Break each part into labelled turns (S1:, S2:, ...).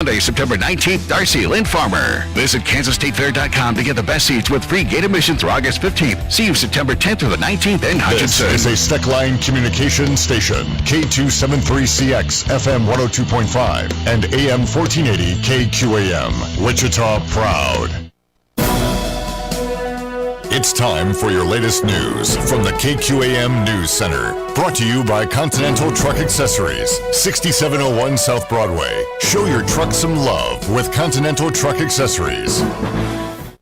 S1: Sunday, September 19th, Darcy Lynn Farmer. Visit KansasStateFair.com to get the best seats with free gate admission through August 15th. See you September 10th through the 19th in Hutchinson.
S2: This is a Steckline Communications Station, K273CX, FM 102.5, and AM 1480 KQAM. Wichita proud. It's time for your latest news from the KQAM News Center. Brought to you by Continental Truck Accessories, 6701 South Broadway. Show your truck some love with Continental Truck Accessories.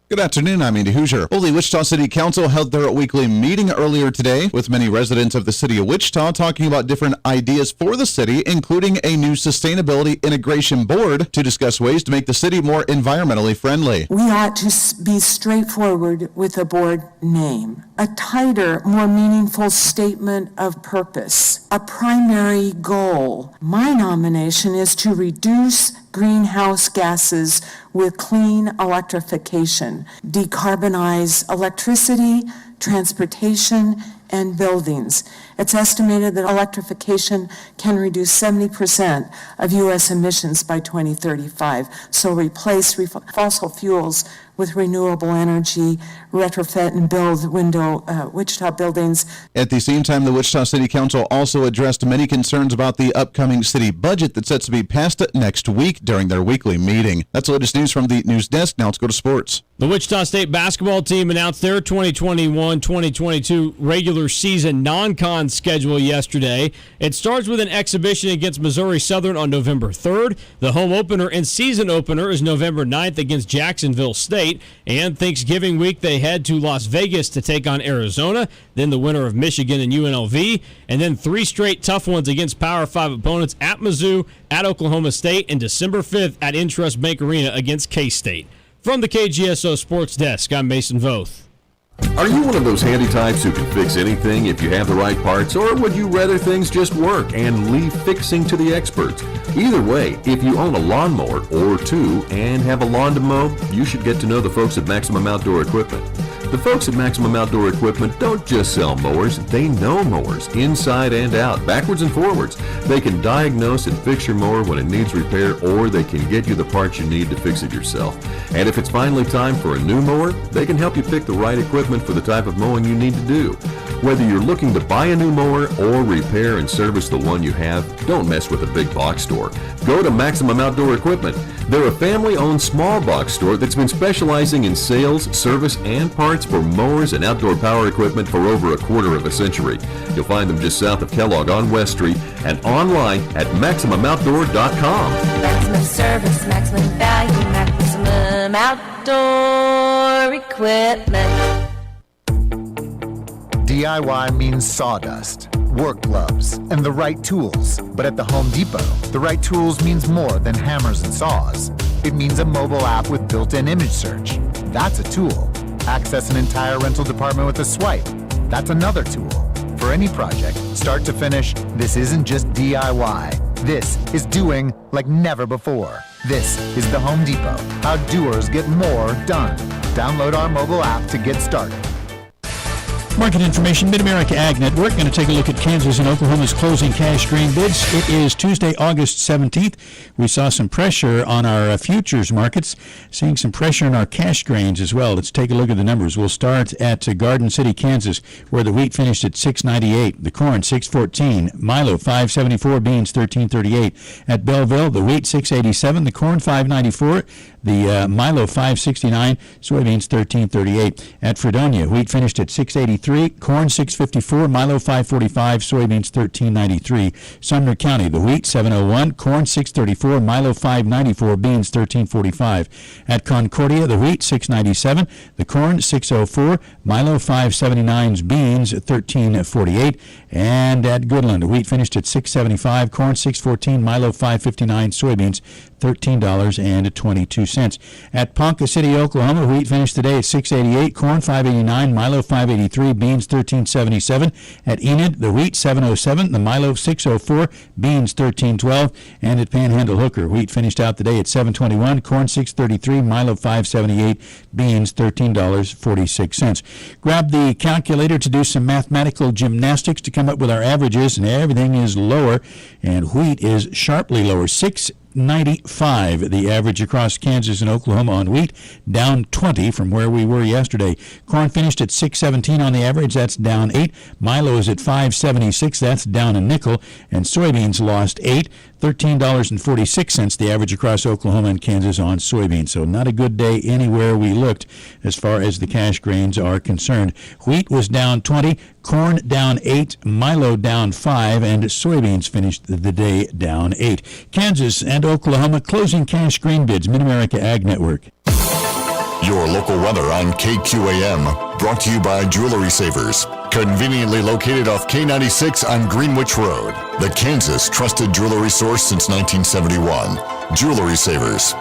S3: Good afternoon, I'm Andy Hooser. The Wichita City Council held their weekly meeting earlier today with many residents of the city of Wichita talking about different ideas for the city, including a new Sustainability Integration Board to discuss ways to make the city more environmentally friendly.
S4: We ought to be straightforward with a board name, a tighter, more meaningful statement of purpose, a primary goal. My nomination is to reduce greenhouse gases with clean electrification, decarbonize electricity, transportation, and buildings. It's estimated that electrification can reduce 70% of U.S. emissions by 2035. So replace fossil fuels with renewable energy, retrofit and build Wichita buildings.
S3: At the same time, the Wichita City Council also addressed many concerns about the upcoming city budget that's set to be passed next week during their weekly meeting. That's the latest news from the news desk. Now let's go to sports.
S5: The Wichita State basketball team announced their 2021-2022 regular season non-con schedule yesterday. It starts with an exhibition against Missouri Southern on November 3rd. The home opener and season opener is November 9th against Jacksonville State. And Thanksgiving week, they head to Las Vegas to take on Arizona, then the winner of Michigan and UNLV, and then 3 straight tough ones against Power 5 opponents at Mizzou, at Oklahoma State, and December 5th at Intrust Bank Arena against K-State. From the KGSO Sports Desk, I'm Mason Voth.
S6: Are you one of those handy types who can fix anything if you have the right parts, or would you rather things just work and leave fixing to the experts? Either way, if you own a lawnmower or two and have a lawn to mow, you should get to know the folks at Maximum Outdoor Equipment. The folks at Maximum Outdoor Equipment don't just sell mowers, they know mowers, inside and out, backwards and forwards. They can diagnose and fix your mower when it needs repair, or they can get you the parts you need to fix it yourself. And if it's finally time for a new mower, they can help you pick the right equipment for the type of mowing you need to do. Whether you're looking to buy a new mower or repair and service the one you have, don't mess with a big box store. Go to Maximum Outdoor Equipment. They're a family-owned small box store that's been specializing in sales, service, and parts for mowers and outdoor power equipment for over a quarter of a century. You'll find them just south of Kellogg on West Street and online at MaximumOutdoor.com.
S7: Maximum service, maximum value, Maximum Outdoor Equipment.
S8: DIY means sawdust, work gloves, and the right tools. But at the Home Depot, the right tools means more than hammers and saws. It means a mobile app with built-in image search. That's a tool. Access an entire rental department with a swipe. That's another tool. For any project, start to finish, this isn't just DIY. This is doing like never before. This is the Home Depot. How doers get more done. Download our mobile app to get started.
S9: Market information, Mid-America Ag Network. Going to take a look at Kansas and Oklahoma's closing cash grain bids. It is Tuesday, August 17th. We saw some pressure on our futures markets, seeing some pressure on our cash grains as well. Let's take a look at the numbers. We'll start at Garden City, Kansas, where the wheat finished at $6.98, the corn $6.14, Milo $5.74, beans $13.38. At Belleville, the wheat $6.87, the corn $5.94, the Milo $5.69, soybeans $13.38. At Fredonia, wheat finished at $6.83, corn $6.54, Milo $5.45, soybeans $13.93. Sumner County, the wheat $7.01, corn $6.34, Milo $5.94, beans $13.45. At Concordia, the wheat $6.97, the corn $6.04, Milo $5.79, beans $13.48. And at Goodland, the wheat finished at $6.75, corn $6.14, Milo $5.59, soybeans $13.22. At Ponca City, Oklahoma, wheat finished today at $6.88, corn $5.89, Milo $5.83, beans $13.77. At Enid, the wheat $7.07, the Milo $6.04, beans $13.12. And at Panhandle Hooker, wheat finished out today at $7.21, corn $6.33, Milo $5.78, beans $13.46. Grab the calculator to do some mathematical gymnastics to come up with our averages, and everything is lower, and wheat is sharply lower. 6 $6.95. The average across Kansas and Oklahoma on wheat, down 20 from where we were yesterday. Corn finished at $6.17 on the average. That's down 8. Milo is at $5.76. That's down a nickel. And soybeans lost 8. $13.46 the average across Oklahoma and Kansas on soybeans. So not a good day anywhere we looked as far as the cash grains are concerned. Wheat was down 20, corn down 8, Milo down 5, and soybeans finished the day down 8. Kansas and Oklahoma closing cash grain bids. Mid-America Ag Network.
S2: Your local weather on KQAM, brought to you by Jewelry Savers, conveniently located off K96 on Greenwich Road, the Kansas trusted jewelry source since 1971. Jewelry Savers.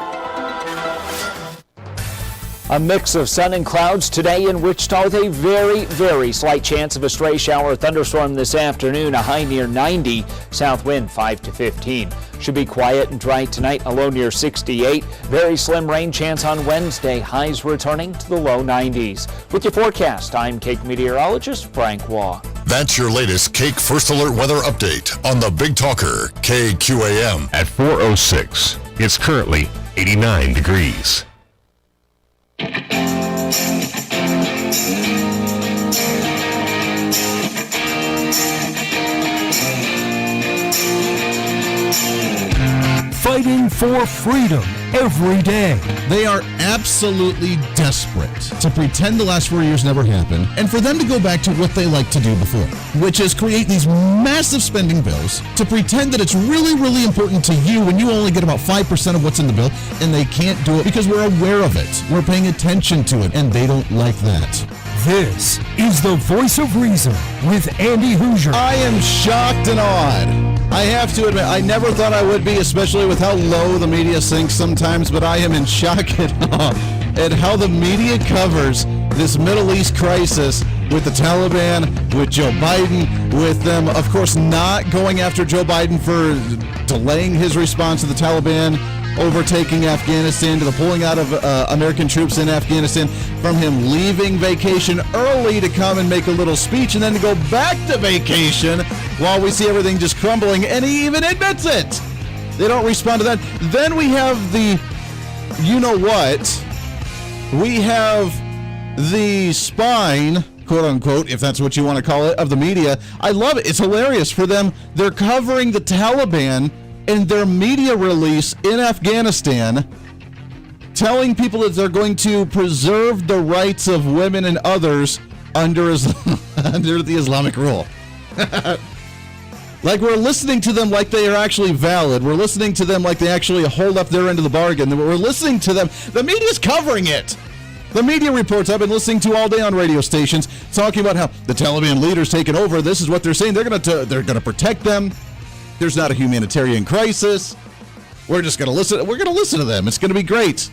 S10: A mix of sun and clouds today in Wichita with a very, very slight chance of a stray shower or thunderstorm this afternoon, a high near 90, south wind 5 to 15. Should be quiet and dry tonight, a low near 68. Very slim rain chance on Wednesday, highs returning to the low 90s. With your forecast, I'm Cake meteorologist Frank Waugh.
S2: That's your latest Cake First Alert weather update on the Big Talker, KQAM.
S11: At 4:06, it's currently 89 degrees.
S12: Fighting for freedom every day.
S3: They are absolutely desperate to pretend the last 4 years never happened and for them to go back to what they liked to do before, which is create these massive spending bills to pretend that it's really, really important to you when you only get about 5% of what's in the bill, and they can't do it because we're aware of it. We're paying attention to it, and they don't like that.
S12: This is the Voice of Reason with Andy Hooser.
S3: I am shocked and awed. I have to admit, I never thought I would be, especially with how low the media sinks sometimes, but I am in shock and awe at how the media covers this Middle East crisis with the Taliban, with Joe Biden, with them, of course, not going after Joe Biden for delaying his response to the Taliban overtaking Afghanistan, to the pulling out of American troops in Afghanistan, from him leaving vacation early to come and make a little speech and then to go back to vacation while we see everything just crumbling, and he even admits it. They don't respond to that. Then we have the, you know what, we have the spine, quote unquote, if that's what you want to call it, of the media. I love it. It's hilarious for them. They're covering the Taliban in their media release in Afghanistan, telling people that they're going to preserve the rights of women and others under the Islamic rule. Like, we're listening to them like they are actually valid. We're listening to them like they actually hold up their end of the bargain. We're listening to them. The media's covering it. The media reports I've been listening to all day on radio stations talking about how the Taliban leaders taken over. This is what they're saying. They're going to protect them. There's not a humanitarian crisis. We're just going to listen. We're going to listen to them. It's going to be great.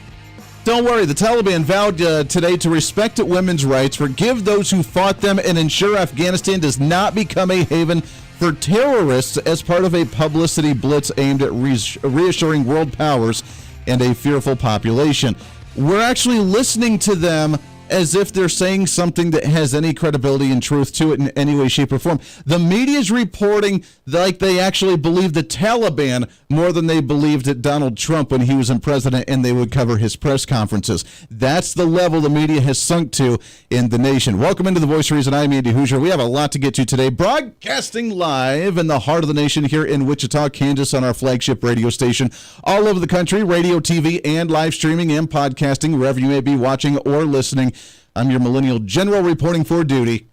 S3: Don't worry. The Taliban vowed today to respect women's rights, forgive those who fought them, and ensure Afghanistan does not become a haven for terrorists as part of a publicity blitz aimed at reassuring world powers and a fearful population. We're actually listening to them as if they're saying something that has any credibility and truth to it in any way, shape, or form. The media's reporting like they actually believe the Taliban more than they believed Donald Trump when he was in president and they would cover his press conferences. That's the level the media has sunk to in the nation. Welcome into the Voice of Reason. I'm Andy Hooser. We have a lot to get to today. Broadcasting live in the heart of the nation here in Wichita, Kansas on our flagship radio station. All over the country, radio, TV, and live streaming and podcasting, wherever you may be watching or listening. I'm your millennial general reporting for duty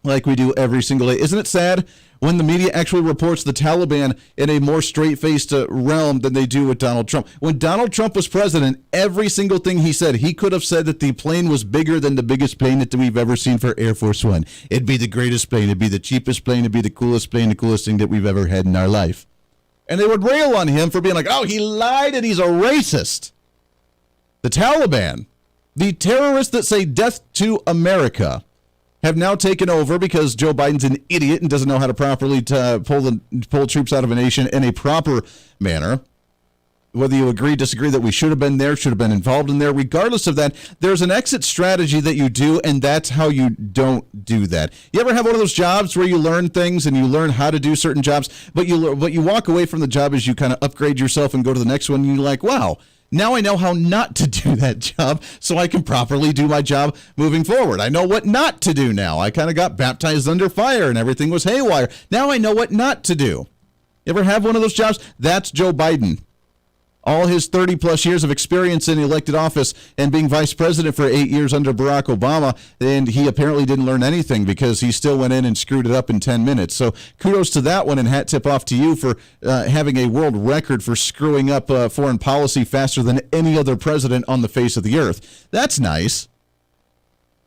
S3: like we do every single day. Isn't it sad when the media actually reports the Taliban in a more straight-faced realm than they do with Donald Trump? When Donald Trump was president, every single thing he said, he could have said that the plane was bigger than the biggest plane that we've ever seen for Air Force One. It'd be the greatest plane. It'd be the cheapest plane. It'd be the coolest plane, the coolest thing that we've ever had in our life. And they would rail on him for being like, oh, he lied and he's a racist. The Taliban, the terrorists that say death to America, have now taken over because Joe Biden's an idiot and doesn't know how to properly pull troops out of a nation in a proper manner. whether you agree, disagree that we should have been there, should have been involved in there, regardless of that, there's an exit strategy that you do, and that's how you don't do that. You ever have one of those jobs where you learn things and you learn how to do certain jobs, but you walk away from the job as you kind of upgrade yourself and go to the next one, and you're like, wow, now I know how not to do that job so I can properly do my job moving forward. I know what not to do now. I kind of got baptized under fire and everything was haywire. Now I know what not to do. You ever have one of those jobs? That's Joe Biden. All his 30-plus years of experience in elected office and being vice president for 8 years under Barack Obama, and he apparently didn't learn anything because he still went in and screwed it up in 10 minutes. So kudos to that one, and hat tip off to you for having a world record for screwing up foreign policy faster than any other president on the face of the earth. That's nice.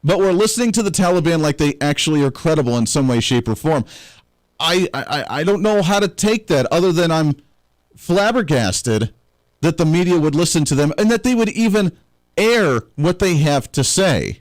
S3: But we're listening to the Taliban like they actually are credible in some way, shape, or form. I don't know how to take that other than I'm flabbergasted that the media would listen to them and that they would even air what they have to say,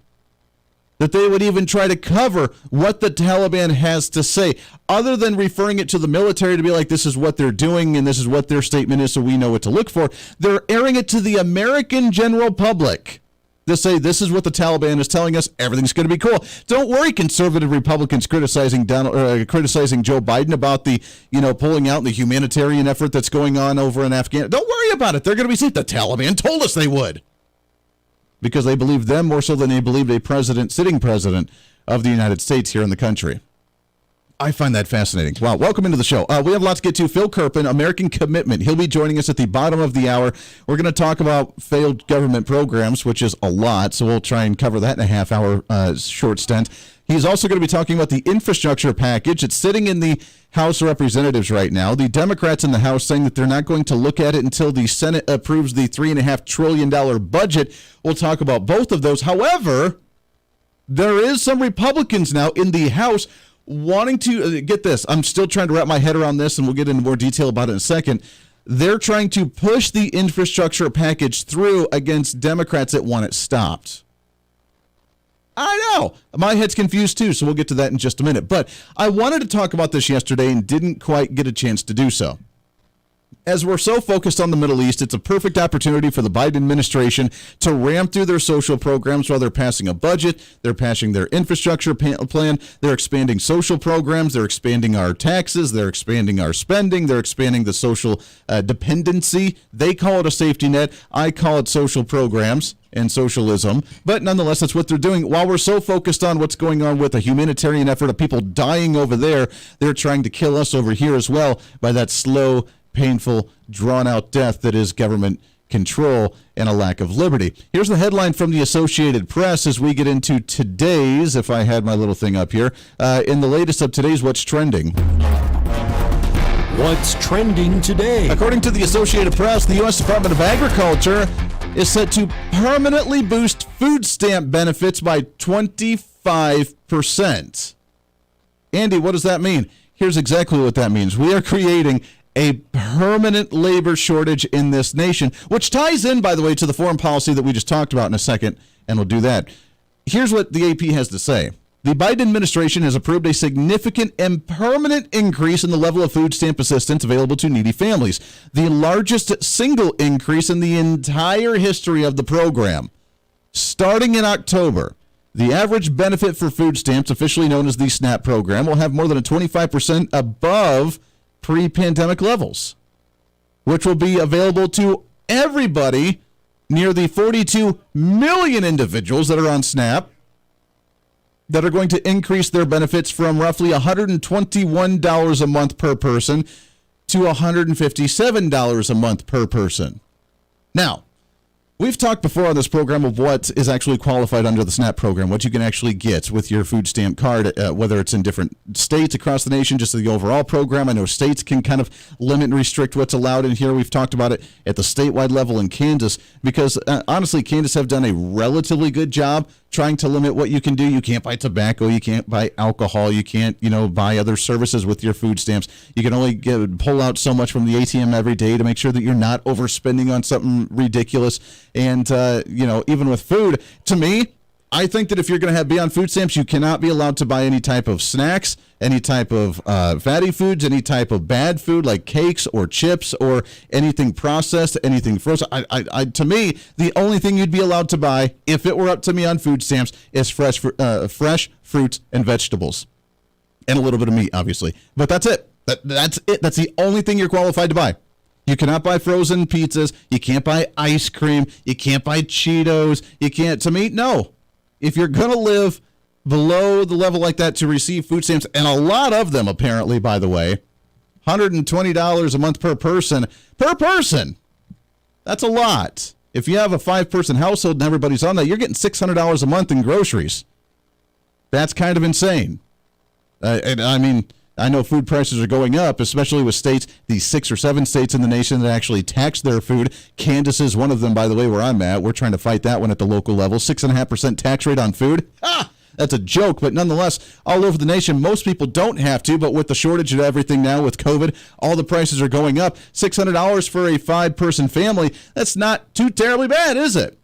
S3: that they would even try to cover what the Taliban has to say, other than referring it to the military to be like, this is what they're doing and this is what their statement is so we know what to look for. They're airing it to the American general public. They say, this is what the Taliban is telling us. Everything's going to be cool. Don't worry, conservative Republicans criticizing Joe Biden about the, pulling out the humanitarian effort that's going on over in Afghanistan. Don't worry about it. They're going to be safe. The Taliban told us they would. Because they believe them more so than they believed a sitting president of the United States here in the country. I find that fascinating. Wow. Welcome into the show. We have lots to get to. Phil KERPEN, American Commitment. He'll be joining us at the bottom of the hour. We're going to talk about failed government programs, which is a lot, so we'll try and cover that in a half-hour short stint. He's also going to be talking about the infrastructure package. It's sitting in the House of Representatives right now. The Democrats in the House saying that they're not going to look at it until the Senate approves the $3.5 trillion budget. We'll talk about both of those. However, there is some Republicans now in the House wanting to, get this, I'm still trying to wrap my head around this, and we'll get into more detail about it in a second. They're trying to push the infrastructure package through against Democrats that want it stopped. I know. My head's confused too, so we'll get to that in just a minute. But I wanted to talk about this yesterday and didn't quite get a chance to do so. As we're so focused on the Middle East, it's a perfect opportunity for the Biden administration to ram through their social programs while they're passing a budget, they're passing their infrastructure plan, they're expanding social programs, they're expanding our taxes, they're expanding our spending, they're expanding the social dependency. They call it a safety net. I call it social programs and socialism. But nonetheless, that's what they're doing. While we're so focused on what's going on with a humanitarian effort of people dying over there, they're trying to kill us over here as well by that slow, painful, drawn-out death that is government control and a lack of liberty. Here's the headline from the Associated Press as we get into today's, if I had my little thing up here, in the latest of today's What's Trending.
S12: What's trending today?
S3: According to the Associated Press, the U.S. Department of Agriculture is set to permanently boost food stamp benefits by 25%. Andy, what does that mean? Here's exactly what that means. We are creating a permanent labor shortage in this nation, which ties in, by the way, to the foreign policy that we just talked about in a second, and we'll do that. Here's what the AP has to say. The Biden administration has approved a significant and permanent increase in the level of food stamp assistance available to needy families, the largest single increase in the entire history of the program. Starting in October, the average benefit for food stamps, officially known as the SNAP program, will have more than a 25% above pre-pandemic levels, which will be available to everybody, near the 42 million individuals that are on SNAP, that are going to increase their benefits from roughly $121 a month per person to $157 a month per person. Now, we've talked before on this program of what is actually qualified under the SNAP program, what you can actually get with your food stamp card, whether it's in different states across the nation, just the overall program. I know states can kind of limit and restrict what's allowed in here. We've talked about it at the statewide level in Kansas because, honestly, Kansas have done a relatively good job trying to limit what you can do. You can't buy tobacco. You can't buy alcohol. You can't, buy other services with your food stamps. You can only pull out so much from the ATM every day to make sure that you're not overspending on something ridiculous. And, even with food, to me, I think that if you're going to be on food stamps, you cannot be allowed to buy any type of snacks, any type of fatty foods, any type of bad food like cakes or chips or anything processed, anything frozen. To me, the only thing you'd be allowed to buy, if it were up to me on food stamps, is fresh fruits and vegetables. And a little bit of meat, obviously. But that's it. That's it. That's the only thing you're qualified to buy. You cannot buy frozen pizzas. You can't buy ice cream. You can't buy Cheetos. You can't, to me, no. If you're going to live below the level like that to receive food stamps, and a lot of them apparently, by the way, $120 a month per person. That's a lot. If you have a 5-person household and everybody's on that, you're getting $600 a month in groceries. That's kind of insane. And I mean, I know food prices are going up, especially with states, these 6 or 7 states in the nation that actually tax their food. Kansas is one of them, by the way, where I'm at. We're trying to fight that one at the local level. 6.5% tax rate on food. That's a joke, but nonetheless, all over the nation, most people don't have to, but with the shortage of everything now with COVID, all the prices are going up. $600 for a 5-person family, that's not too terribly bad, is it?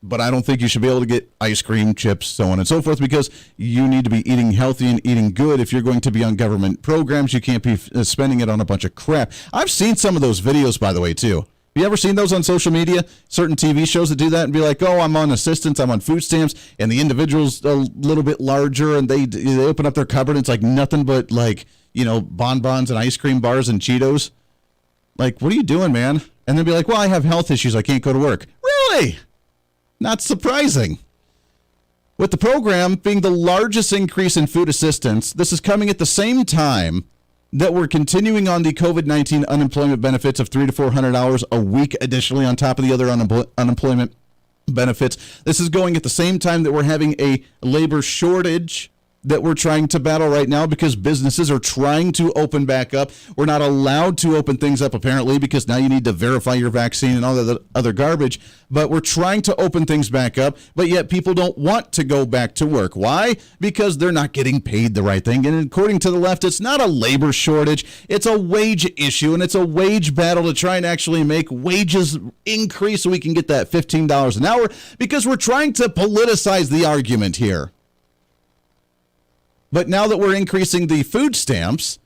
S3: But I don't think you should be able to get ice cream, chips, so on and so forth, because you need to be eating healthy and eating good. If you're going to be on government programs, you can't be spending it on a bunch of crap. I've seen some of those videos, by the way, too. Have you ever seen those on social media? Certain TV shows that do that and be like, oh, I'm on assistance, I'm on food stamps, and the individual's a little bit larger, and they open up their cupboard, and it's like nothing but, like, you know, bonbons and ice cream bars and Cheetos. Like, what are you doing, man? And they'll be like, well, I have health issues, I can't go to work. Really? Not surprising. With the program being the largest increase in food assistance, this is coming at the same time that we're continuing on the COVID-19 unemployment benefits of $300 to $400 a week, additionally on top of the other unemployment benefits. This is going at the same time that we're having a labor shortage that we're trying to battle right now because businesses are trying to open back up. We're not allowed to open things up, apparently, because now you need to verify your vaccine and all the other garbage. But we're trying to open things back up, but yet people don't want to go back to work. Why? Because they're not getting paid the right thing. And according to the left, it's not a labor shortage. It's a wage issue, and it's a wage battle to try and actually make wages increase so we can get that $15 an hour because we're trying to politicize the argument here. But now that we're increasing the food stamps,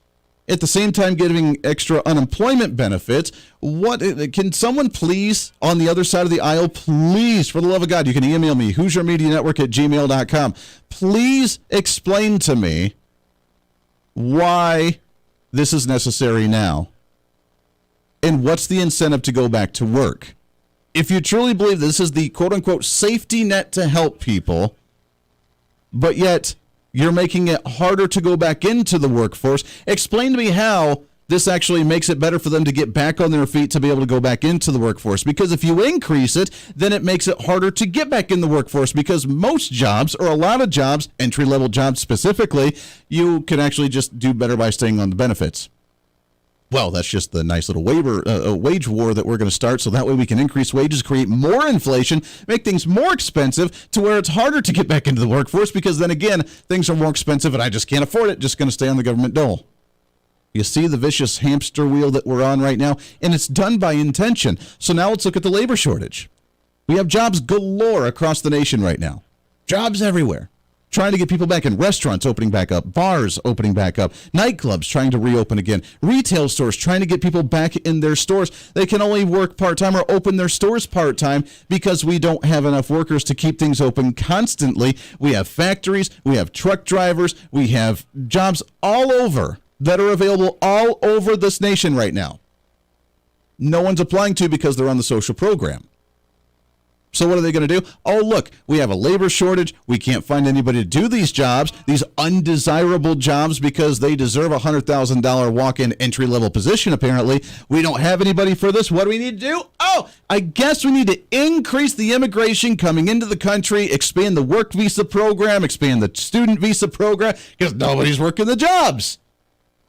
S3: at the same time giving extra unemployment benefits, what can someone please, on the other side of the aisle, please, for the love of God, you can email me, HooserMediaNetwork@gmail.com. Please explain to me why this is necessary now. And what's the incentive to go back to work? If you truly believe this is the quote-unquote safety net to help people, but yet you're making it harder to go back into the workforce. Explain to me how this actually makes it better for them to get back on their feet to be able to go back into the workforce. Because if you increase it, then it makes it harder to get back in the workforce because most jobs, or a lot of jobs, entry-level jobs specifically, you can actually just do better by staying on the benefits. Well, that's just the nice little wage war that we're going to start, so that way we can increase wages, create more inflation, make things more expensive to where it's harder to get back into the workforce because then again, things are more expensive and I just can't afford it, just going to stay on the government dole. You see the vicious hamster wheel that we're on right now, and it's done by intention. So now let's look at the labor shortage. We have jobs galore across the nation right now. Jobs everywhere. Trying to get people back in restaurants opening back up, bars opening back up, nightclubs trying to reopen again, retail stores trying to get people back in their stores. They can only work part-time or open their stores part-time because we don't have enough workers to keep things open constantly. We have factories, we have truck drivers, we have jobs all over that are available all over this nation right now. No one's applying to because they're on the social program. So what are they going to do? Oh, look, we have a labor shortage. We can't find anybody to do these jobs, these undesirable jobs, because they deserve a $100,000 walk-in entry-level position, apparently. We don't have anybody for this. What do we need to do? Oh, I guess we need to increase the immigration coming into the country, expand the work visa program, expand the student visa program, because nobody's working the jobs.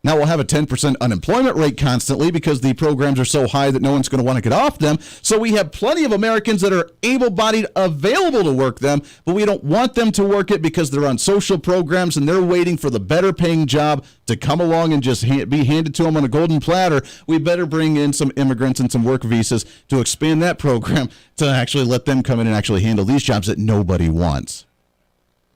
S3: Now, we'll have a 10% unemployment rate constantly because the programs are so high that no one's going to want to get off them. So we have plenty of Americans that are able-bodied available to work them, but we don't want them to work it because they're on social programs and they're waiting for the better-paying job to come along and just be handed to them on a golden platter. We better bring in some immigrants and some work visas to expand that program to actually let them come in and actually handle these jobs that nobody wants.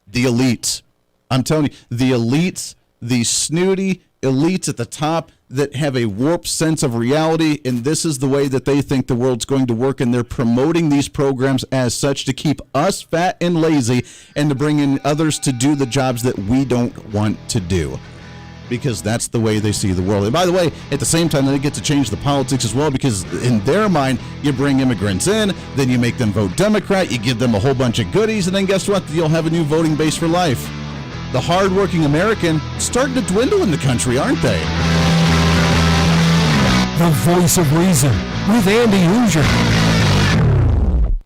S3: The elites. I'm telling you, the elites, the snooty elites at the top that have a warped sense of reality, and this is the way that they think the world's going to work, and they're promoting these programs as such to keep us fat and lazy and to bring in others to do the jobs that we don't want to do. Because that's the way they see the world. And by the way, at the same time, they get to change the politics as well, because in their mind, you bring immigrants in, then you make them vote Democrat, you give them a whole bunch of goodies, and then guess what? You'll have a new voting base for life. The hardworking American starting to dwindle in the country, aren't they?
S12: The Voice of Reason with Andy Hooser.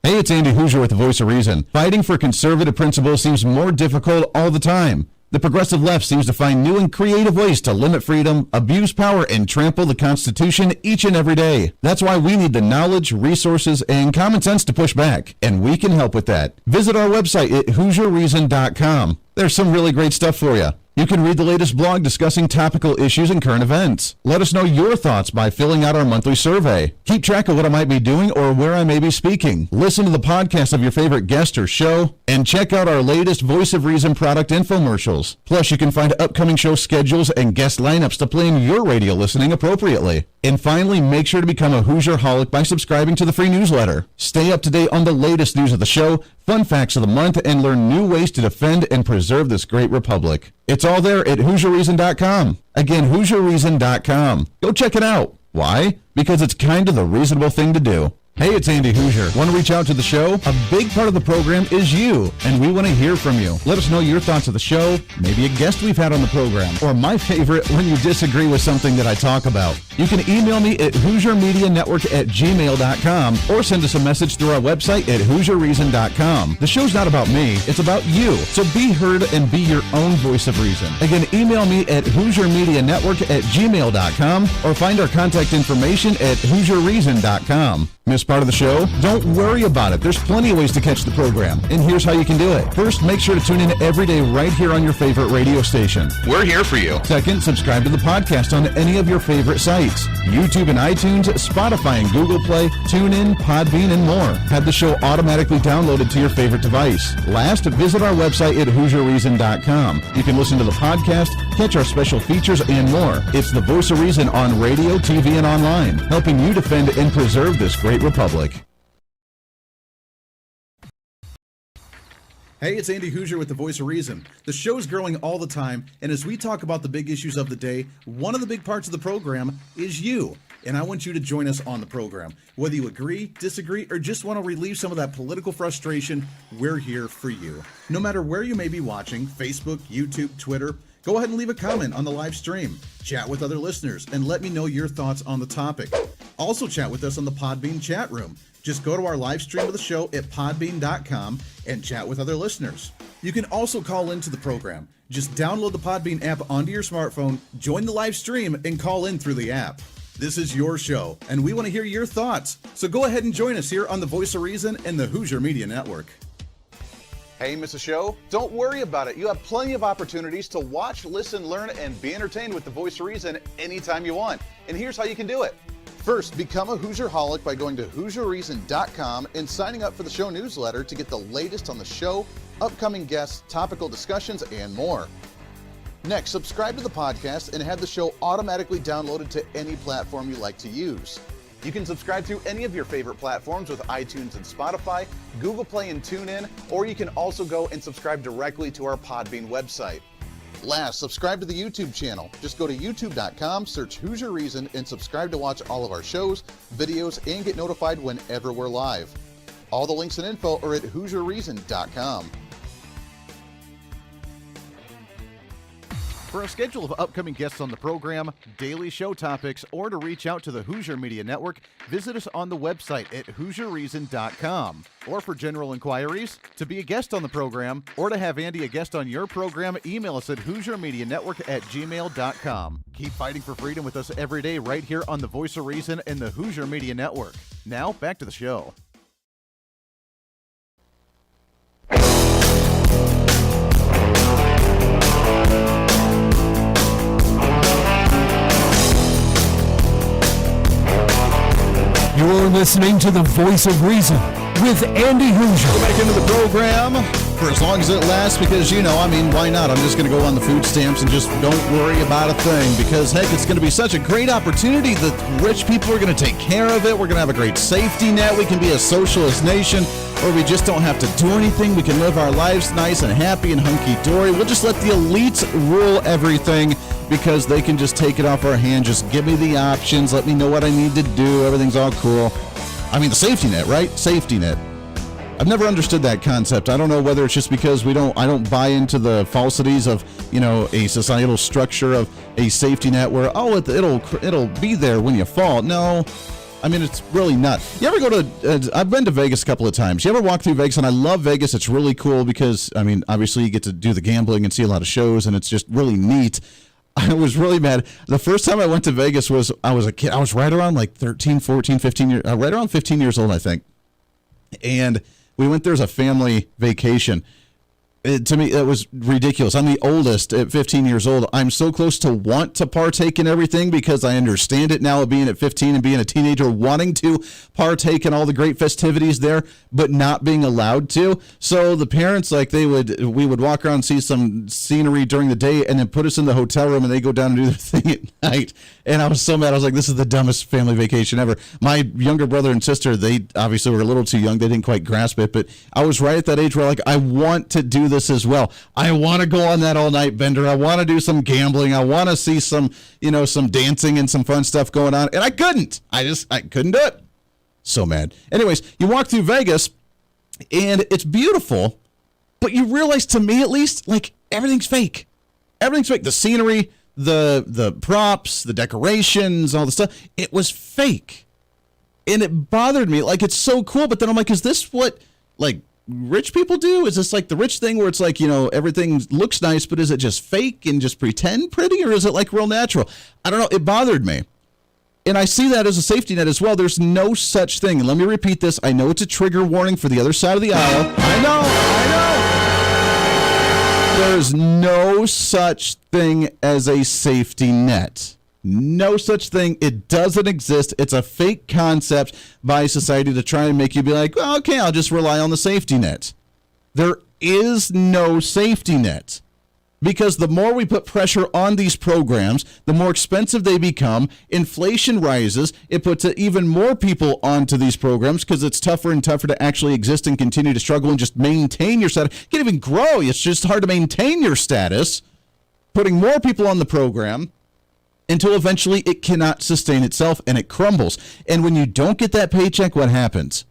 S3: Hey, it's Andy Hooser with the Voice of Reason. Fighting for conservative principles seems more difficult all the time. The progressive left seems to find new and creative ways to limit freedom, abuse power, and trample the Constitution each and every day. That's why we need the knowledge, resources, and common sense to push back, and we can help with that. Visit our website at HooserReason.com. There's some really great stuff for you. You can read the latest blog discussing topical issues and current events. Let us know your thoughts by filling out our monthly survey. Keep track of what I might be doing or where I may be speaking. Listen to the podcast of your favorite guest or show, and check out our latest Voice of Reason product infomercials. Plus, you can find upcoming show schedules and guest lineups to plan your radio listening appropriately. And finally, make sure to become a Hoosier-holic by subscribing to the free newsletter. Stay up to date on the latest news of the show, fun facts of the month, and learn new ways to defend and preserve this great republic. It's all there at HooserReason.com. Again, HooserReason.com. Go check it out. Why? Because it's kind of the reasonable thing to do. Hey, it's Andy Hooser. Want to reach out to the show? A big part of the program is you, and we want to hear from you. Let us know your thoughts of the show, maybe a guest we've had on the program, or my favorite, when you disagree with something that I talk about. You can email me at HooserMediaNetwork@gmail.com or send us a message through our website at HooserReason.com. The show's not about me, it's about you. So be heard and be your own voice of reason. Again, email me at HooserMediaNetwork@gmail.com or find our contact information at HooserReason.com. Miss part of the show? Don't worry about it. There's plenty of ways to catch the program, and here's how you can do it. First, make sure to tune in every day right here on your favorite radio station.
S1: We're here for you.
S3: Second, subscribe to the podcast on any of your favorite sites. YouTube and iTunes, Spotify and Google Play, TuneIn, Podbean, and more. Have the show automatically downloaded to your favorite device. Last, visit our website at HooserReason.com. You can listen to the podcast, catch our special features, and more. It's the Voice of Reason on radio, TV, and online, helping you defend and preserve this great republic. Hey, it's Andy Hooser with the Voice of Reason. The show's growing all the time, and as we talk about the big issues of the day, one of the big parts of the program is you. And I want you to join us on the program. Whether you agree, disagree, or just want to relieve some of that political frustration, we're here for you. No matter where you may be watching, Facebook, YouTube, Twitter, go ahead and leave a comment on the live stream. Chat with other listeners and let me know your thoughts on the topic. Also chat with us on the Podbean chat room. Just go to our live stream of the show at podbean.com and chat with other listeners. You can also call into the program. Just download the Podbean app onto your smartphone, join the live stream, and call in through the app. This is your show, and we want to hear your thoughts. So go ahead and join us here on the Voice of Reason and the Hooser Media Network. Hey, miss a show? Don't worry about it. You have plenty of opportunities to watch, listen, learn, and be entertained with the Voice of Reason anytime you want. And here's how you can do it. First, become a Hoosier-holic by going to HooserReason.com and signing up for the show newsletter to get the latest on the show, upcoming guests, topical discussions, and more. Next, subscribe to the podcast and have the show automatically downloaded to any platform you like to use. You can subscribe through any of your favorite platforms with iTunes and Spotify, Google Play and TuneIn, or you can also go and subscribe directly to our Podbean website. Last, subscribe to the YouTube channel. Just go to youtube.com, search Hooser Reason, and subscribe to watch all of our shows, videos, and get notified whenever we're live. All the links and info are at HooserReason.com. For a schedule of upcoming guests on the program, daily show topics, or to reach out to the Hooser Media Network, visit us on the website at HooserReason.com. Or for general inquiries, to be a guest on the program, or to have Andy a guest on your program, email us at HooserMediaNetwork@gmail.com. Keep fighting for freedom with us every day right here on the Voice of Reason and the Hooser Media Network. Now, back to the show.
S12: You're listening to the Voice of Reason with Andy Hooser.
S3: Go back into the program for as long as it lasts because, why not? I'm just going to go on the food stamps and just don't worry about a thing because, heck, it's going to be such a great opportunity that rich people are going to take care of it. We're going to have a great safety net. We can be a socialist nation where we just don't have to do anything. We can live our lives nice and happy and hunky-dory. We'll just let the elites rule everything because they can just take it off our hands. Just give me the options. Let me know what I need to do. Everything's all cool. The safety net, right? Safety net. I've never understood that concept. I don't know whether it's just because I don't buy into the falsities of, a societal structure of a safety net where, it'll be there when you fall. No. It's really not. You ever go to, I've been to Vegas a couple of times. You ever walk through Vegas? And I love Vegas. It's really cool because, obviously you get to do the gambling and see a lot of shows and it's just really neat. I was really mad. The first time I went to Vegas I was a kid. I was right around like 13, 14, 15 years, right around 15 years old, I think. And we went there as a family vacation. To me, it was ridiculous. I'm the oldest at 15 years old. I'm so close to want to partake in everything because I understand it now, being at 15 and being a teenager, wanting to partake in all the great festivities there, but not being allowed to. So the parents, we would walk around and see some scenery during the day and then put us in the hotel room and they go down and do their thing at night. And I was so mad. I was like, this is the dumbest family vacation ever. My younger brother and sister, they obviously were a little too young. They didn't quite grasp it, but I was right at that age where I want to do this as well. I want to go on that all-night bender. I want to do some gambling. I want to see some dancing and some fun stuff going on. And I couldn't. I couldn't do it. So mad. Anyways, you walk through Vegas, and it's beautiful, but you realize, to me at least, everything's fake. Everything's fake. The scenery, the props, the decorations, all the stuff, it was fake. And it bothered me. It's so cool, but then I'm like, is this what, rich people do? Is this the rich thing where it's everything looks nice, but is it just fake and just pretend pretty, or is it real natural? I don't know. It bothered me. And I see that as a safety net as well. There's no such thing. And let me repeat this. I know it's a trigger warning for the other side of the aisle. I know. There's no such thing as a safety net. No such thing. It doesn't exist. It's a fake concept by society to try and make you be like, well, okay, I'll just rely on the safety net. There is no safety net. Because the more we put pressure on these programs, the more expensive they become. Inflation rises. It puts even more people onto these programs because it's tougher and tougher to actually exist and continue to struggle and just maintain your status. You can't even grow. It's just hard to maintain your status. Putting more people on the program until eventually it cannot sustain itself and it crumbles. And when you don't get that paycheck, what happens?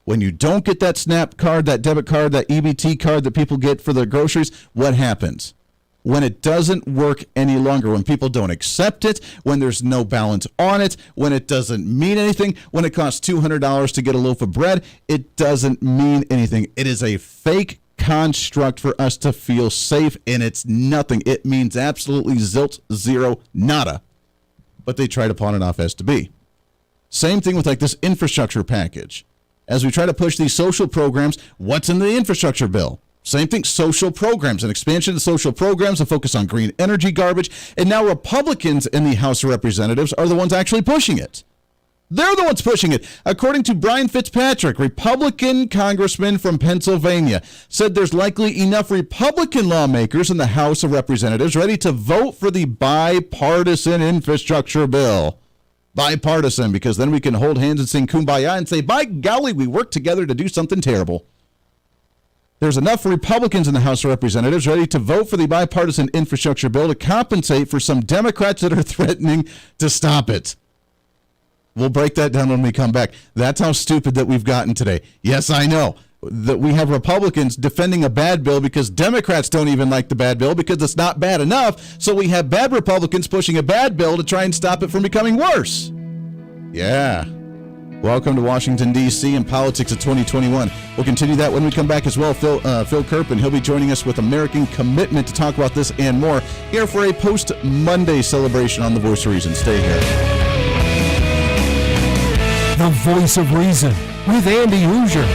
S3: When you don't get that SNAP card, that debit card, that EBT card that people get for their groceries, what happens? When it doesn't work any longer, when people don't accept it, when there's no balance on it, when it doesn't mean anything, when it costs $200 to get a loaf of bread, it doesn't mean anything. It is a fake construct for us to feel safe, and it's nothing. It means absolutely zilch, zero, nada. But they try to pawn it off as to be. Same thing with this infrastructure package. As we try to push these social programs, what's in the infrastructure bill? Same thing, social programs, an expansion of social programs, a focus on green energy garbage, and now Republicans in the House of Representatives are the ones actually pushing it. They're the ones pushing it. According to Brian Fitzpatrick, Republican congressman from Pennsylvania, said there's likely enough Republican lawmakers in the House of Representatives ready to vote for the bipartisan infrastructure bill. Bipartisan, because then we can hold hands and sing Kumbaya and say, by golly, we worked together to do something terrible. There's enough Republicans in the House of Representatives ready to vote for the bipartisan infrastructure bill to compensate for some Democrats that are threatening to stop it. We'll break that down when we come back. That's how stupid that we've gotten today. Yes, I know. that we have Republicans defending a bad bill because Democrats don't even like the bad bill because it's not bad enough. So we have bad Republicans pushing a bad bill to try and stop it from becoming worse. Yeah. Welcome to Washington, D.C. and politics of 2021. We'll continue that when we come back as well. Phil KERPEN, he'll be joining us with American Commitment to talk about this and more here for a post-Monday celebration on The Voice of Reason. Stay here.
S12: The Voice of Reason with Andy Hooser.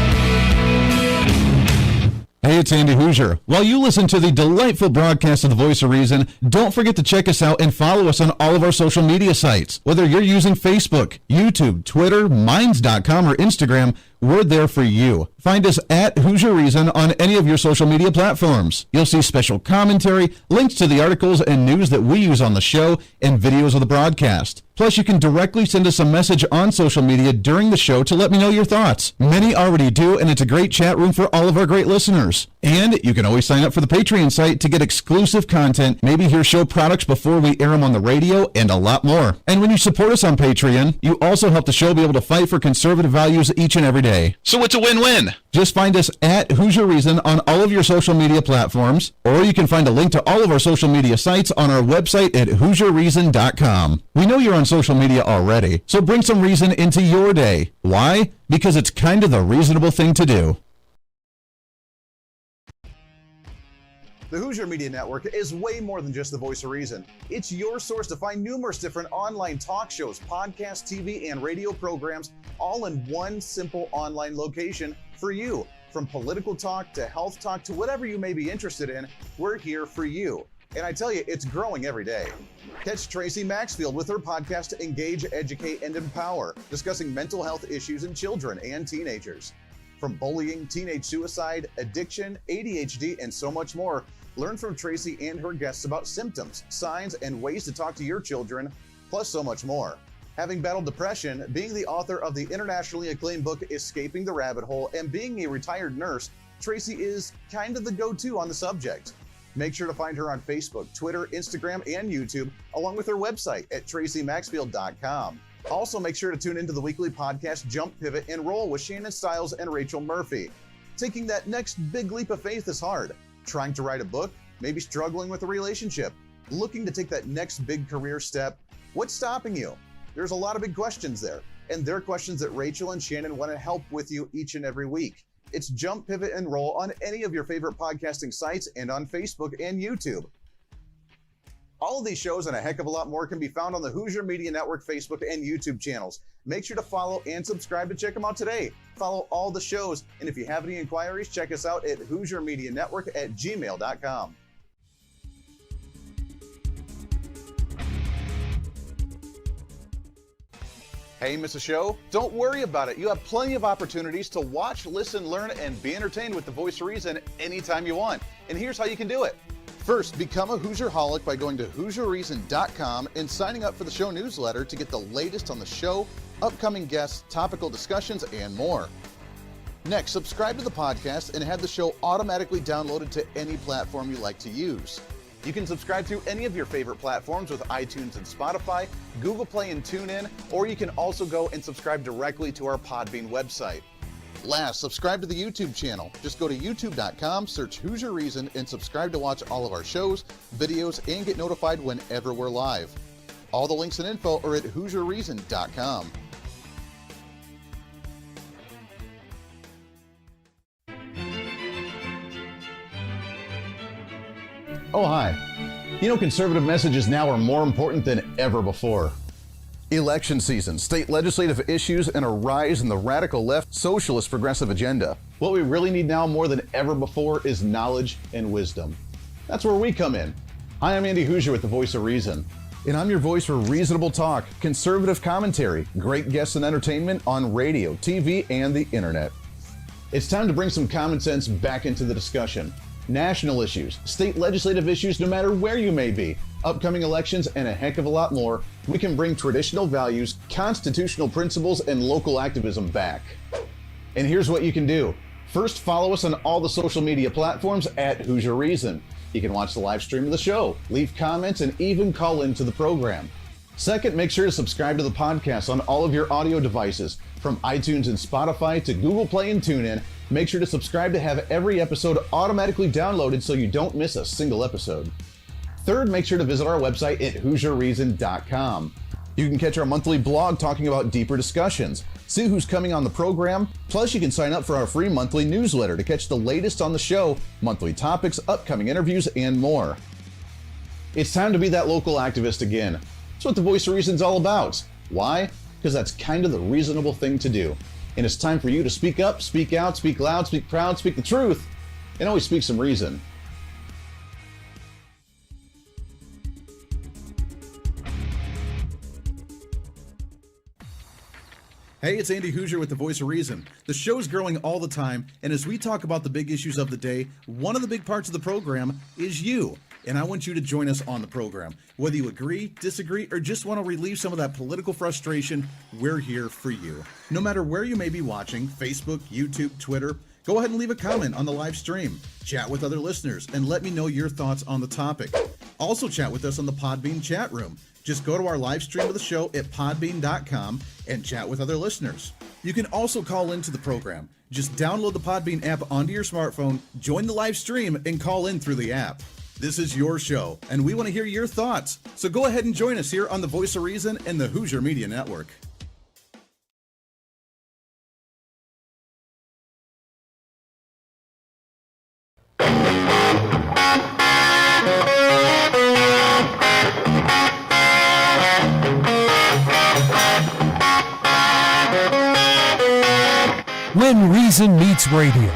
S3: Hey, it's Andy Hooser. While you listen to the delightful broadcast of The Voice of Reason, don't forget to check us out and follow us on all of our social media sites. Whether you're using Facebook, YouTube, Twitter, Minds.com, or Instagram, we're there for you. Find us at Hooser Reason on any of your social media platforms. You'll see special commentary, links to the articles and news that we use on the show, and videos of the broadcast. Plus, you can directly send us a message on social media during the show to let me know your thoughts. Many already do, and it's a great chat room for all of our great listeners. And you can always sign up for the Patreon site to get exclusive content, maybe hear show products before we air them on the radio, and a lot more. And when you support us on Patreon, you also help the show be able to fight for conservative values each and every day.
S1: So it's a win-win.
S3: Just find us at Hooser Reason on all of your social media platforms, or you can find a link to all of our social media sites on our website at HooserReason.com. We know you're on social media already, so bring some reason into your day. Why? Because it's kind of the reasonable thing to do.
S13: The Hooser Media Network is way more than just the voice of reason. It's your source to find numerous different online talk shows, podcasts, TV, and radio programs, all in one simple online location for you. From political talk to health talk to whatever you may be interested in, we're here for you. And I tell you, it's growing every day. Catch Tracy Maxfield with her podcast, Engage, Educate, and Empower, discussing mental health issues in children and teenagers. From bullying, teenage suicide, addiction, ADHD, and so much more, learn from Tracy and her guests about symptoms, signs, and ways to talk to your children, plus so much more. Having battled depression, being the author of the internationally acclaimed book, Escaping the Rabbit Hole, and being a retired nurse, Tracy is kind of the go-to on the subject. Make sure to find her on Facebook, Twitter, Instagram, and YouTube, along with her website at tracymaxfield.com. Also, make sure to tune into the weekly podcast, Jump, Pivot, and Roll with Shannon Stiles and Rachel Murphy. Taking that next big leap of faith is hard. Trying to write a book, maybe struggling with a relationship, looking to take that next big career step. What's stopping you? There's a lot of big questions there, and they're questions that Rachel and Shannon want to help with you each and every week. It's Jump, Pivot, and Roll on any of your favorite podcasting sites and on Facebook and YouTube. All of these shows and a heck of a lot more can be found on the Hooser Media Network Facebook and YouTube channels. Make sure to follow and subscribe to check them out today. Follow all the shows, and if you have any inquiries, check us out at HooserMediaNetwork@gmail.com. Hey, miss a show? Don't worry about it. You have plenty of opportunities to watch, listen, learn, and be entertained with the Voice of Reason anytime you want. And here's how you can do it. First, become a Hooserholic by going to HooserReason.com and signing up for the show newsletter to get the latest on the show, upcoming guests, topical discussions, and more. Next, subscribe to the podcast and have the show automatically downloaded to any platform you like to use. You can subscribe through any of your favorite platforms with iTunes and Spotify, Google Play and TuneIn, or you can also go and subscribe directly to our Podbean website. Last, subscribe to the YouTube channel. Just go to youtube.com, search Hooser Reason, and subscribe to watch all of our shows, videos, and get notified whenever we're live. All the links and info are at HooserReason.com. Oh, hi. You know, conservative messages now are more important than ever before. Election season, state legislative issues, and a rise in the radical left socialist progressive agenda. What we really need now more than ever before is knowledge and wisdom. That's where we come in. Hi, I'm Andy Hooser with the Voice of Reason, and I'm your voice for reasonable talk, conservative commentary, great guests and entertainment on radio, TV, and the internet. It's time to bring some common sense back into the discussion. National issues, state legislative issues, no matter where you may be, upcoming elections, and a heck of a lot more, we can bring traditional values, constitutional principles, and local activism back. And here's what you can do. First, follow us on all the social media platforms at Hooser Reason. You can watch the live stream of the show, leave comments, and even call into the program. Second, make sure to subscribe to the podcast on all of your audio devices, from iTunes and Spotify to Google Play and TuneIn.
S3: Make sure to subscribe to have every episode automatically downloaded so you don't miss a single episode. Third, make sure to visit our website at HooserReason.com. You can catch our monthly blog talking about deeper discussions, see who's coming on the program, plus you can sign up for our free monthly newsletter to catch the latest on the show, monthly topics, upcoming interviews, and more. It's time to be that local activist again. That's what the Voice of Reason's all about. Why? Because that's kind of the reasonable thing to do. And it's time for you to speak up, speak out, speak loud, speak proud, speak the truth, and always speak some reason. Hey, it's Andy Hooser with the Voice of Reason. The show's growing all the time, and as we talk about the big issues of the day, one of the big parts of the program is you. And I want you to join us on the program. Whether you agree, disagree, or just want to relieve some of that political frustration, we're here for you. No matter where you may be watching, Facebook, YouTube, Twitter, go ahead and leave a comment on the live stream. Chat with other listeners and let me know your thoughts on the topic. Also chat with us on the Podbean chat room. Just go to our live stream of the show at podbean.com and chat with other listeners. You can also call into the program. Just download the Podbean app onto your smartphone, join the live stream, and call in through the app. This is your show, and we want to hear your thoughts. So go ahead and join us here on the Voice of Reason and the Hooser Media Network.
S12: When Reason Meets Radio.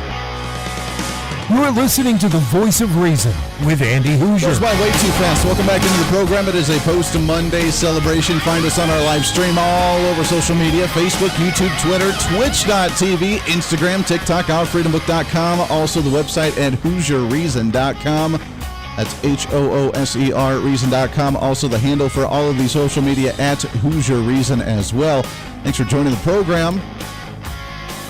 S12: You're listening to the Voice of Reason with Andy Hooser.
S3: Goes by way too fast. Welcome back into the program. It is a post-Monday celebration. Find us on our live stream all over social media, Facebook, YouTube, Twitter, Twitch.tv, Instagram, TikTok, OurFreedomBook.com, also the website at HooserReason.com. That's HOOSER Reason.com. Also the handle for all of the social media at Hooser Reason as well. Thanks for joining the program.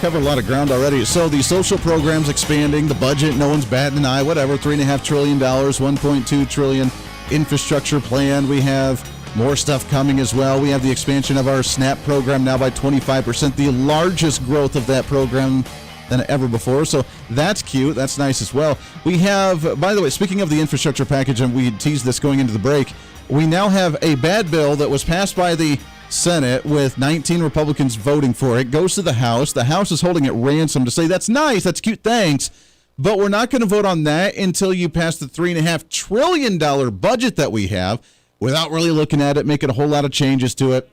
S3: Covered a lot of ground already. So the social programs expanding, the budget, no one's batting an eye, whatever, $3.5 trillion, $1.2 trillion infrastructure plan. We have more stuff coming as well. We have the expansion of our SNAP program now by 25%, the largest growth of that program than ever before. So that's cute. That's nice as well. We have, by the way, speaking of the infrastructure package, and we teased this going into the break, we now have a bad bill that was passed by the Senate with 19 Republicans voting for it. Goes to the House. The House is holding it ransom to say, that's nice, that's cute, thanks. But we're not going to vote on that until you pass the $3.5 trillion budget that we have without really looking at it, making a whole lot of changes to it.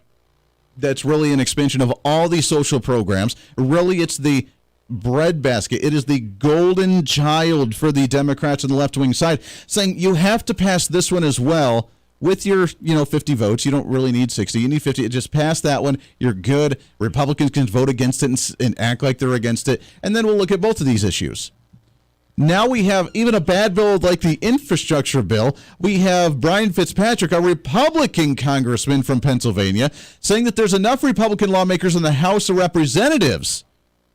S3: That's really an expansion of all these social programs. Really, it's the breadbasket. It is the golden child for the Democrats and the left-wing side, saying you have to pass this one as well. With your, 50 votes, you don't really need 60. You need 50. Just pass that one. You're good. Republicans can vote against it and act like they're against it. And then we'll look at both of these issues. Now we have even a bad bill like the infrastructure bill. We have Brian Fitzpatrick, a Republican congressman from Pennsylvania, saying that there's enough Republican lawmakers in the House of Representatives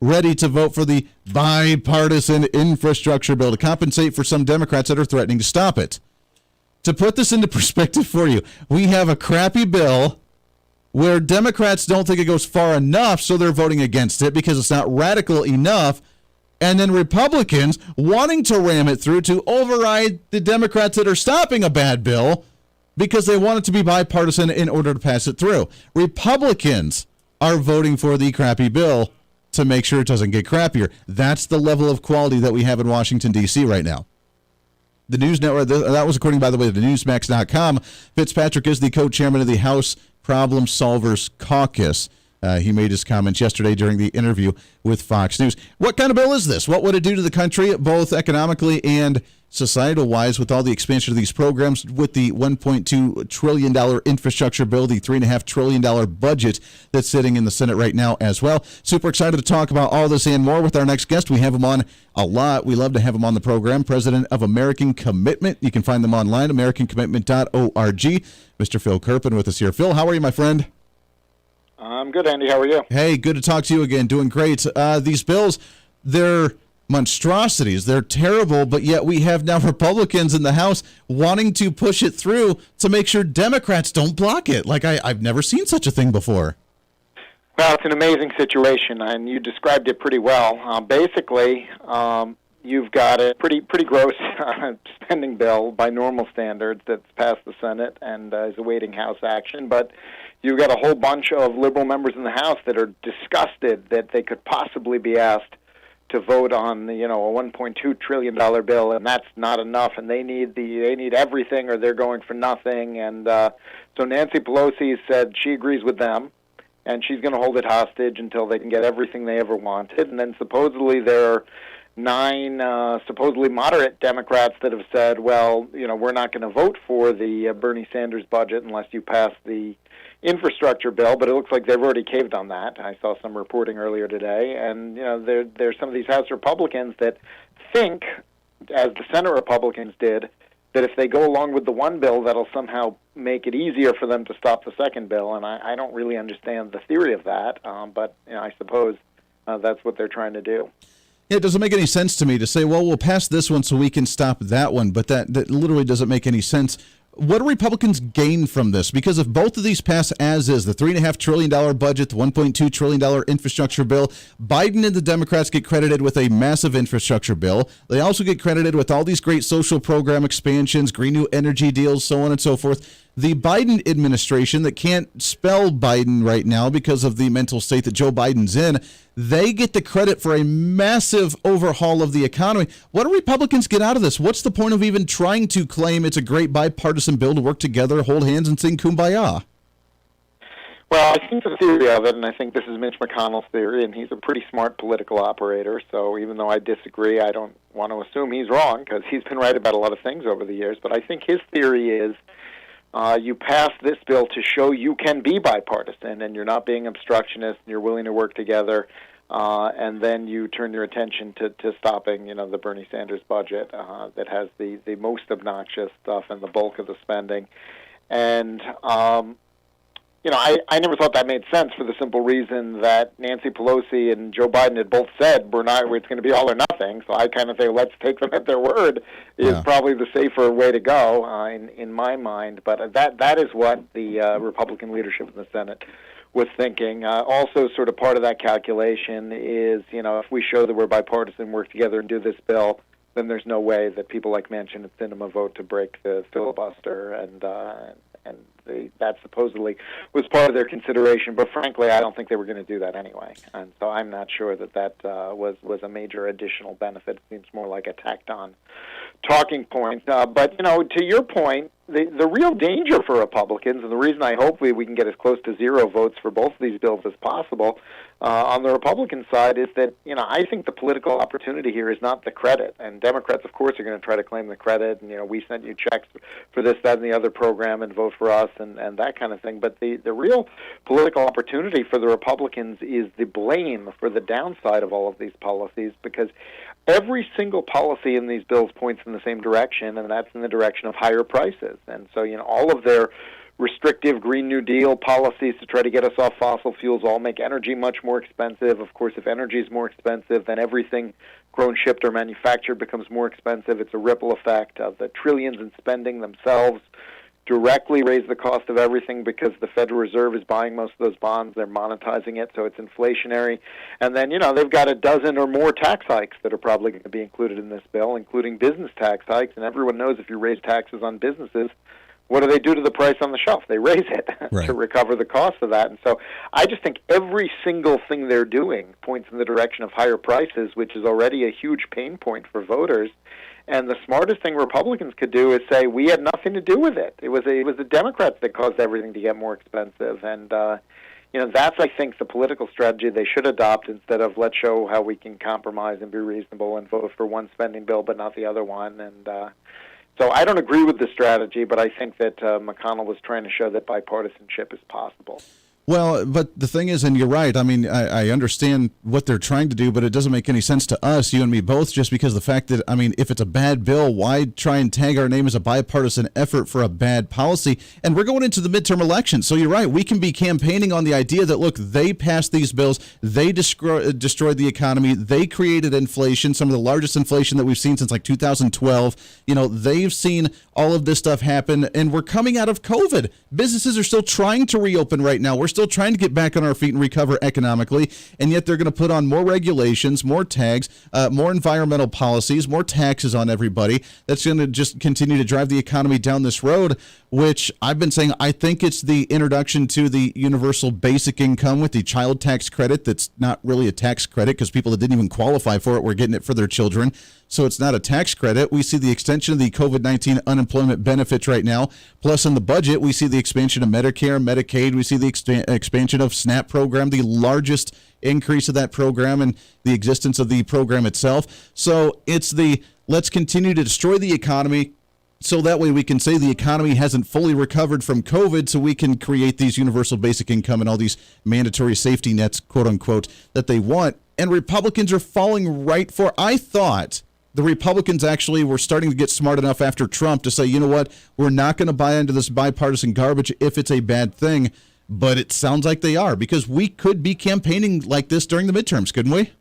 S3: ready to vote for the bipartisan infrastructure bill to compensate for some Democrats that are threatening to stop it. To put this into perspective for you, we have a crappy bill where Democrats don't think it goes far enough, so they're voting against it because it's not radical enough. And then Republicans wanting to ram it through to override the Democrats that are stopping a bad bill because they want it to be bipartisan in order to pass it through. Republicans are voting for the crappy bill to make sure it doesn't get crappier. That's the level of quality that we have in Washington, D.C. right now. The News Network, that was according, by the way, to Newsmax.com. Fitzpatrick is the co-chairman of the House Problem Solvers Caucus. He made his comments yesterday during the interview with Fox News. What kind of bill is this? What would it do to the country, both economically and societal-wise, with all the expansion of these programs, with the $1.2 trillion infrastructure bill, the $3.5 trillion budget that's sitting in the Senate right now as well? Super excited to talk about all this and more with our next guest. We have him on a lot. We love to have him on the program. President of American Commitment. You can find them online, americancommitment.org. Mr. Phil KERPEN with us here. Phil, how are you, my friend?
S14: I'm good, Andy. How are you?
S3: Hey, good to talk to you again. Doing great. These bills, they're monstrosities. They're terrible, but yet we have now Republicans in the House wanting to push it through to make sure Democrats don't block it. Like, I've never seen such a thing before.
S14: Well, it's an amazing situation, and you described it pretty well. Basically, you've got a pretty gross spending bill by normal standards that's passed the Senate and is awaiting House action, but you've got a whole bunch of liberal members in the House that are disgusted that they could possibly be asked to vote on, a $1.2 trillion bill, and that's not enough, and they need everything, or they're going for nothing. And so Nancy Pelosi said she agrees with them, and she's going to hold it hostage until they can get everything they ever wanted. And then supposedly there are 9 supposedly moderate Democrats that have said, well, we're not going to vote for the Bernie Sanders budget unless you pass the infrastructure bill, but it looks like they've already caved on that. I saw some reporting earlier today, and there's some of these House Republicans that think, as the Senate Republicans did, that if they go along with the one bill, that'll somehow make it easier for them to stop the second bill, and I don't really understand the theory of that, but I suppose that's what they're trying to do.
S3: Yeah, it doesn't make any sense to me to say, well, we'll pass this one so we can stop that one, but that literally doesn't make any sense. What do Republicans gain from this? Because if both of these pass as is, the $3.5 trillion budget, the $1.2 trillion infrastructure bill, Biden and the Democrats get credited with a massive infrastructure bill. They also get credited with all these great social program expansions, green new energy deals, so on and so forth. The Biden administration that can't spell Biden right now because of the mental state that Joe Biden's in, they get the credit for a massive overhaul of the economy. What do Republicans get out of this? What's the point of even trying to claim it's a great bipartisan bill to work together, hold hands, and sing Kumbaya?
S14: Well, I think the theory of it, and I think this is Mitch McConnell's theory, and he's a pretty smart political operator, so even though I disagree, I don't want to assume he's wrong, because he's been right about a lot of things over the years, but I think his theory is you pass this bill to show you can be bipartisan and you're not being obstructionist and you're willing to work together, and then you turn your attention to stopping, the Bernie Sanders budget that has the most obnoxious stuff and the bulk of the spending. And, I never thought that made sense for the simple reason that Nancy Pelosi and Joe Biden had both said it's going to be all or nothing. So I kind of think let's take them at their word is probably the safer way to go in my mind. But that is what the Republican leadership in the Senate was thinking. Also, sort of part of that calculation is, if we show that we're bipartisan, work together and do this bill, then there's no way that people like Manchin and Sinema vote to break the filibuster, and that supposedly was part of their consideration. But frankly, I don't think they were going to do that anyway, and so I'm not sure that was a major additional benefit. It seems more like a tacked-on talking point. But to your point, the real danger for Republicans, and the reason I hope we can get as close to 0 votes for both of these bills as possible on the Republican side, is that I think the political opportunity here is not the credit. And Democrats, of course, are going to try to claim the credit. And we sent you checks for this, that, and the other program, and vote for us, and that kind of thing. But the real political opportunity for the Republicans is the blame for the downside of all of these policies, because every single policy in these bills points in the same direction, and that's in the direction of higher prices. And so, all of their restrictive Green New Deal policies to try to get us off fossil fuels all make energy much more expensive. Of course, if energy is more expensive, then everything grown, shipped, or manufactured becomes more expensive. It's a ripple effect. The trillions in spending themselves directly raise the cost of everything because the Federal Reserve is buying most of those bonds. They're monetizing it, so it's inflationary. And then, they've got a dozen or more tax hikes that are probably going to be included in this bill, including business tax hikes. And everyone knows if you raise taxes on businesses, what do they do to the price on the shelf? They raise it to recover the cost of that. And so I just think every single thing they're doing points in the direction of higher prices, which is already a huge pain point for voters. And the smartest thing Republicans could do is say, we had nothing to do with it. It was the Democrats that caused everything to get more expensive. And, that's, I think, the political strategy they should adopt, instead of let's show how we can compromise and be reasonable and vote for one spending bill but not the other one. And so I don't agree with the strategy, but I think that McConnell was trying to show that bipartisanship is possible.
S3: Well, but the thing is, and you're right, I mean, I understand what they're trying to do, but it doesn't make any sense to us, you and me both, just because the fact that, I mean, if it's a bad bill, why try and tag our name as a bipartisan effort for a bad policy? And we're going into the midterm elections, so you're right, we can be campaigning on the idea that, look, they passed these bills, they destroyed the economy, they created inflation, some of the largest inflation that we've seen since like 2012. They've seen all of this stuff happen, and we're coming out of COVID. Businesses are still trying to reopen right now. We're still still trying to get back on our feet and recover economically, and yet they're going to put on more regulations, more tags, more environmental policies, more taxes on everybody. That's going to just continue to drive the economy down this road, which I've been saying I think it's the introduction to the universal basic income with the child tax credit that's not really a tax credit because people that didn't even qualify for it were getting it for their children. So it's not a tax credit. We see the extension of the COVID-19 unemployment benefits right now. Plus in the budget, we see the expansion of Medicare, Medicaid. We see the expansion of SNAP program, the largest increase of that program and the existence of the program itself. So it's the let's continue to destroy the economy so that way we can say the economy hasn't fully recovered from COVID, so we can create these universal basic income and all these mandatory safety nets, quote unquote, that they want. And Republicans are falling right for. I thought the Republicans actually were starting to get smart enough after Trump to say, you know what, we're not going to buy into this bipartisan garbage if it's a bad thing. But it sounds like they are, because we could be campaigning like this during the midterms, couldn't we?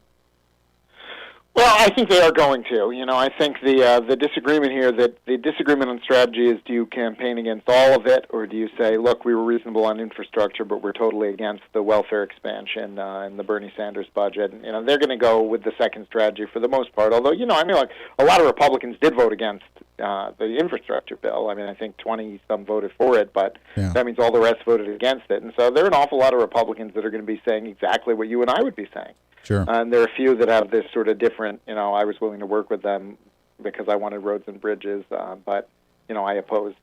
S14: Well, I think they are going to. I think the disagreement here, that the disagreement on strategy is, do you campaign against all of it, or do you say, look, we were reasonable on infrastructure, but we're totally against the welfare expansion and the Bernie Sanders budget? And, they're going to go with the second strategy for the most part, although, like a lot of Republicans did vote against the infrastructure bill. I mean, I think 20-some voted for it, but that means all the rest voted against it. And so there are an awful lot of Republicans that are going to be saying exactly what you and I would be saying.
S3: Sure.
S14: And there are a few that have this sort of different, I was willing to work with them because I wanted roads and bridges, but, I opposed,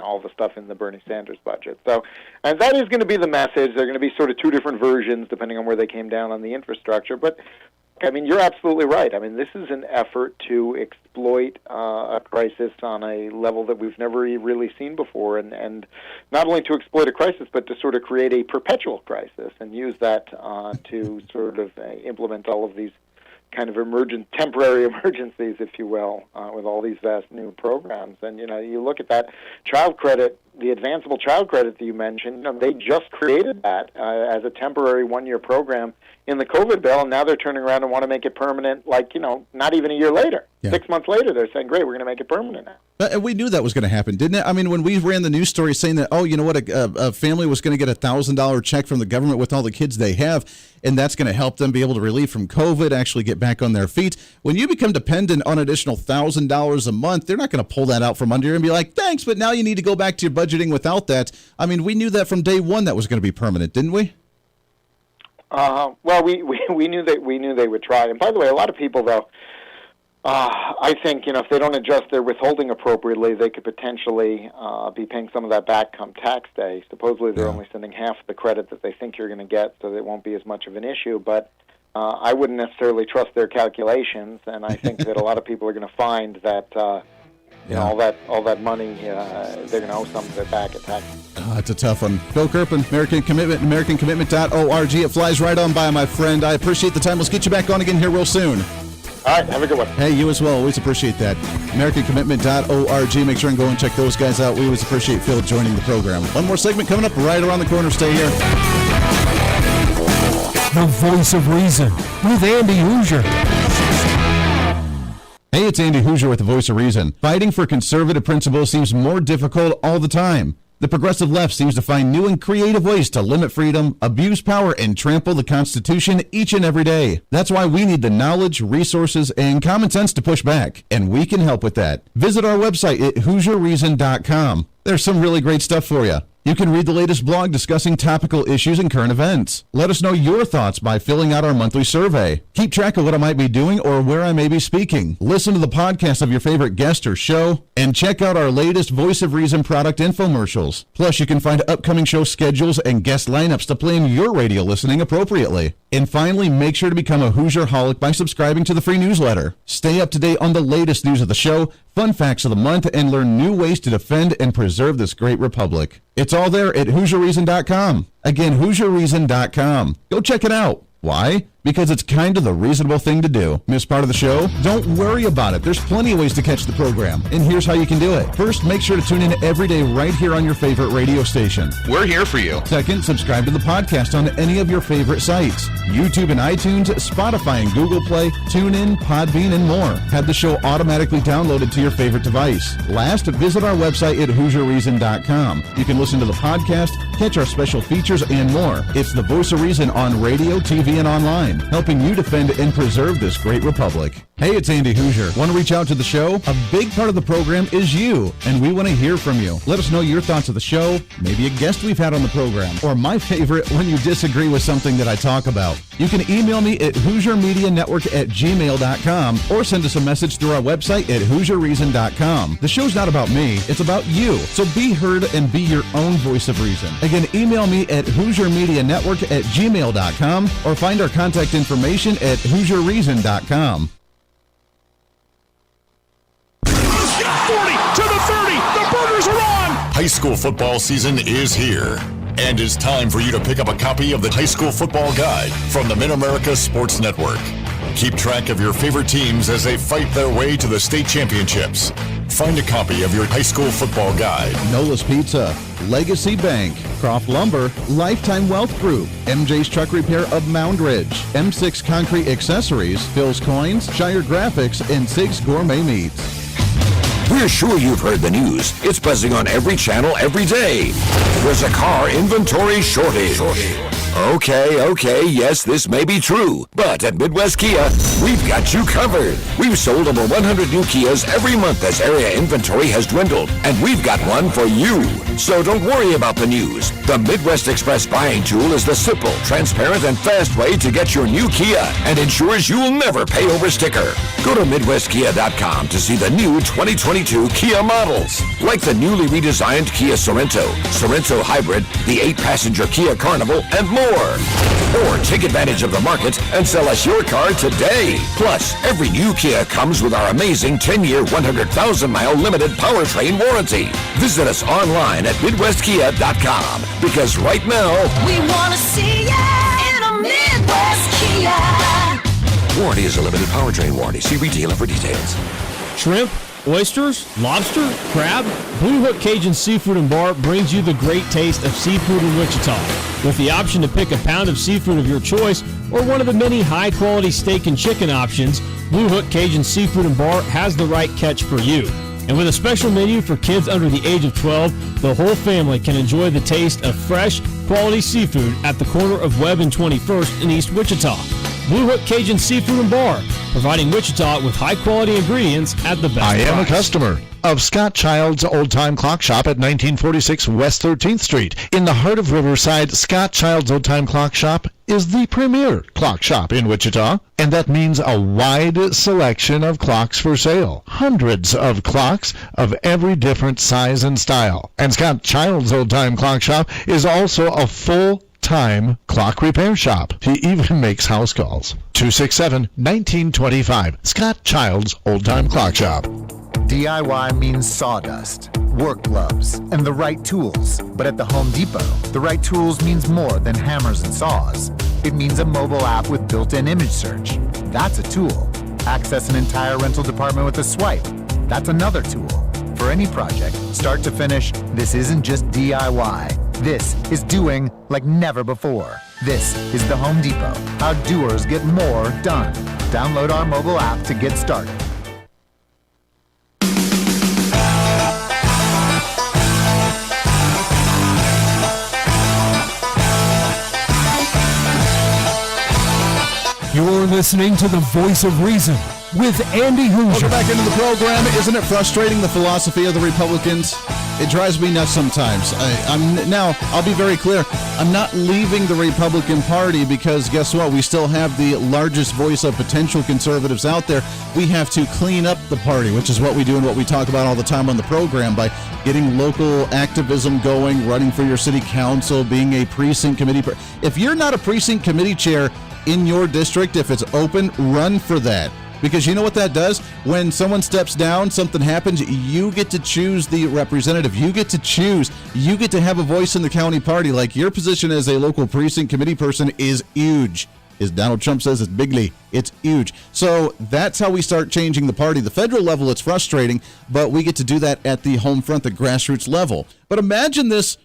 S14: all the stuff in the Bernie Sanders budget. So, and that is going to be the message. There are going to be sort of two different versions depending on where they came down on the infrastructure. But, I mean, you're absolutely right. I mean, this is an effort to exploit a crisis on a level that we've never really seen before, and not only to exploit a crisis, but to sort of create a perpetual crisis and use that to sort of implement all of these kind of temporary emergencies, if you will, with all these vast new programs. And, you look at that child credit, the advanceable child credit that you mentioned, they just created that as a temporary one-year program in the COVID bill, and now they're turning around and want to make it permanent, not even a year later. Yeah. 6 months later, they're saying, great, we're going to make it permanent now.
S3: And we knew that was going to happen, didn't it? I mean, when we ran the news story saying that, oh, you know what, a family was going to get a $1,000 check from the government with all the kids they have, and that's going to help them be able to relieve from COVID, actually get back on their feet. When you become dependent on an additional $1,000 a month, they're not going to pull that out from under you and be like, thanks, but now you need to go back to your budgeting without that. I mean, we knew that from day one that was going to be permanent, didn't we?
S14: Well, we knew they would try. And by the way, a lot of people, though, I think, if they don't adjust their withholding appropriately, they could potentially be paying some of that back come tax day. Supposedly they're only sending half the credit that they think you're going to get, so it won't be as much of an issue. But I wouldn't necessarily trust their calculations, and I think that a lot of people are going to find that all that money, they're going to owe some of it back at tax.
S3: It's a tough one. Bill Kerpen, American Commitment, AmericanCommitment.org. It flies right on by, my friend. I appreciate the time. Let's get you back on again here real soon.
S14: All right, have a good one.
S3: Hey, you as well. Always appreciate that. AmericanCommitment.org. Make sure and go and check those guys out. We always appreciate Phil joining the program. One more segment coming up right around the corner. Stay here.
S12: The Voice of Reason with Andy Hooser.
S3: Hey, it's Andy Hooser with the Voice of Reason. Fighting for conservative principles seems more difficult all the time. The progressive left seems to find new and creative ways to limit freedom, abuse power, and trample the Constitution each and every day. That's why we need the knowledge, resources, and common sense to push back, and we can help with that. Visit our website at HooserReason.com. There's some really great stuff for you. You can read the latest blog discussing topical issues and current events. Let us know your thoughts by filling out our monthly survey. Keep track of what I might be doing or where I may be speaking. Listen to the podcast of your favorite guest or show, and check out our latest Voice of Reason product infomercials. Plus, you can find upcoming show schedules and guest lineups to plan your radio listening appropriately. And finally, make sure to become a Hoosier-holic by subscribing to the free newsletter. Stay up to date on the latest news of the show, fun facts of the month, and learn new ways to defend and preserve this great republic. It's all there at HooserReason.com. Again, HooserReason.com. Go check it out. Why? because it's kind of the reasonable thing to do. Miss part of the show? Don't worry about it. There's plenty of ways to catch the program, and here's how you can do it. First, make sure to tune in every day right here on your favorite radio station.
S1: We're here for you.
S3: Second, subscribe to the podcast on any of your favorite sites. YouTube and iTunes, Spotify and Google Play, TuneIn, Podbean, and more. Have the show automatically downloaded to your favorite device. Last, visit our website at HooserReason.com. You can listen to the podcast, catch our special features, and more. It's the voice of reason on radio, TV, and online, helping you defend and preserve this great republic. Hey, it's Andy Hooser. Want to reach out to the show? A big part of the program is you, and we want to hear from you. Let us know your thoughts of the show, maybe a guest we've had on the program, or my favorite, when you disagree with something that I talk about. You can email me at HooserMediaNetwork@gmail.com or send us a message through our website at HooserReason.com. The show's not about me, it's about you. So be heard and be your own voice of reason. Again, email me at HooserMediaNetwork@gmail.com or find our contact information at HooserReason.com.
S12: 40 to the 30. The Burgers are on.
S2: High school football season is here. And it's time for you to pick up a copy of the High School Football Guide from the Mid-America Sports Network. Keep track of your favorite teams as they fight their way to the state championships. Find a copy of your High School Football Guide.
S3: Nola's Pizza, Legacy Bank, Croft Lumber, Lifetime Wealth Group, MJ's Truck Repair of Mound Ridge, M6 Concrete Accessories, Phil's Coins, Shire Graphics, and Sig's Gourmet Meats.
S15: We're sure you've heard the news. It's buzzing on every channel every day. There's a car inventory shortage. Okay, yes, this may be true. But at Midwest Kia, we've got you covered. We've sold over 100 new Kias every month as area inventory has dwindled. And we've got one for you. So don't worry about the news. The Midwest Express buying tool is the simple, transparent, and fast way to get your new Kia and ensures you'll never pay over sticker. Go to MidwestKia.com to see the new 2022 Kia models, like the newly redesigned Kia Sorento, Sorento Hybrid, the 8-passenger Kia Carnival, and more. Or take advantage of the market and sell us your car today. Plus, every new Kia comes with our amazing 10-year, 100,000-mile limited powertrain warranty. Visit us online at MidwestKia.com, because right now,
S7: We want to see ya in a Midwest Kia.
S15: warranty is a limited powertrain warranty. See retailer for details.
S5: Shrimp, oysters, lobster, crab, Blue Hook Cajun Seafood and Bar brings you the great taste of seafood in Wichita. With the option to pick a pound of seafood of your choice or one of the many high-quality steak and chicken options, Blue Hook Cajun Seafood and Bar has the right catch for you. And with a special menu for kids under the age of 12, the whole family can enjoy the taste of fresh, quality seafood at the corner of Webb and 21st in East Wichita. Blue Hook Cajun Seafood and Bar, providing Wichita with high-quality ingredients at the best
S16: I am a
S5: price.
S16: customer of Scott Child's Old Time Clock Shop at 1946 West 13th Street. In the heart of Riverside, Scott Child's Old Time Clock Shop is the premier clock shop in Wichita, and that means a wide selection of clocks for sale. Hundreds of clocks of every different size and style. And Scott Child's Old Time Clock Shop is also a full-time clock repair shop. He even makes house calls. 267-1925. Scott Child's Old Time Clock Shop.
S8: DIY means sawdust, work gloves, and the right tools. But at the Home Depot, the right tools means more than hammers and saws. It means a mobile app with built-in image search. That's a tool. Access an entire rental department with a swipe. That's another tool. For any project, start to finish, this isn't just DIY. This is doing like never before. This is the Home Depot. How doers get more done. Download our mobile app to get started.
S12: You're listening to the Voice of Reason with Andy Hooser.
S3: Welcome back into the program. Isn't it frustrating, the philosophy of the Republicans? It drives me nuts sometimes. I'll be very clear. I'm not leaving the Republican Party because guess what? We still have the largest voice of potential conservatives out there. We have to clean up the party, which is what we do and what we talk about all the time on the program by getting local activism going, running for your city council, being a precinct committee. If you're not a precinct committee chair in your district, if it's open, run for that. Because you know what that does? When someone steps down, something happens, you get to choose the representative. You get to choose. You get to have a voice in the county party. Like, your position as a local precinct committee person is huge. As Donald Trump says, it's bigly. It's huge. So that's how we start changing the party. The federal level, it's frustrating, but we get to do that at the home front, the grassroots level. But imagine this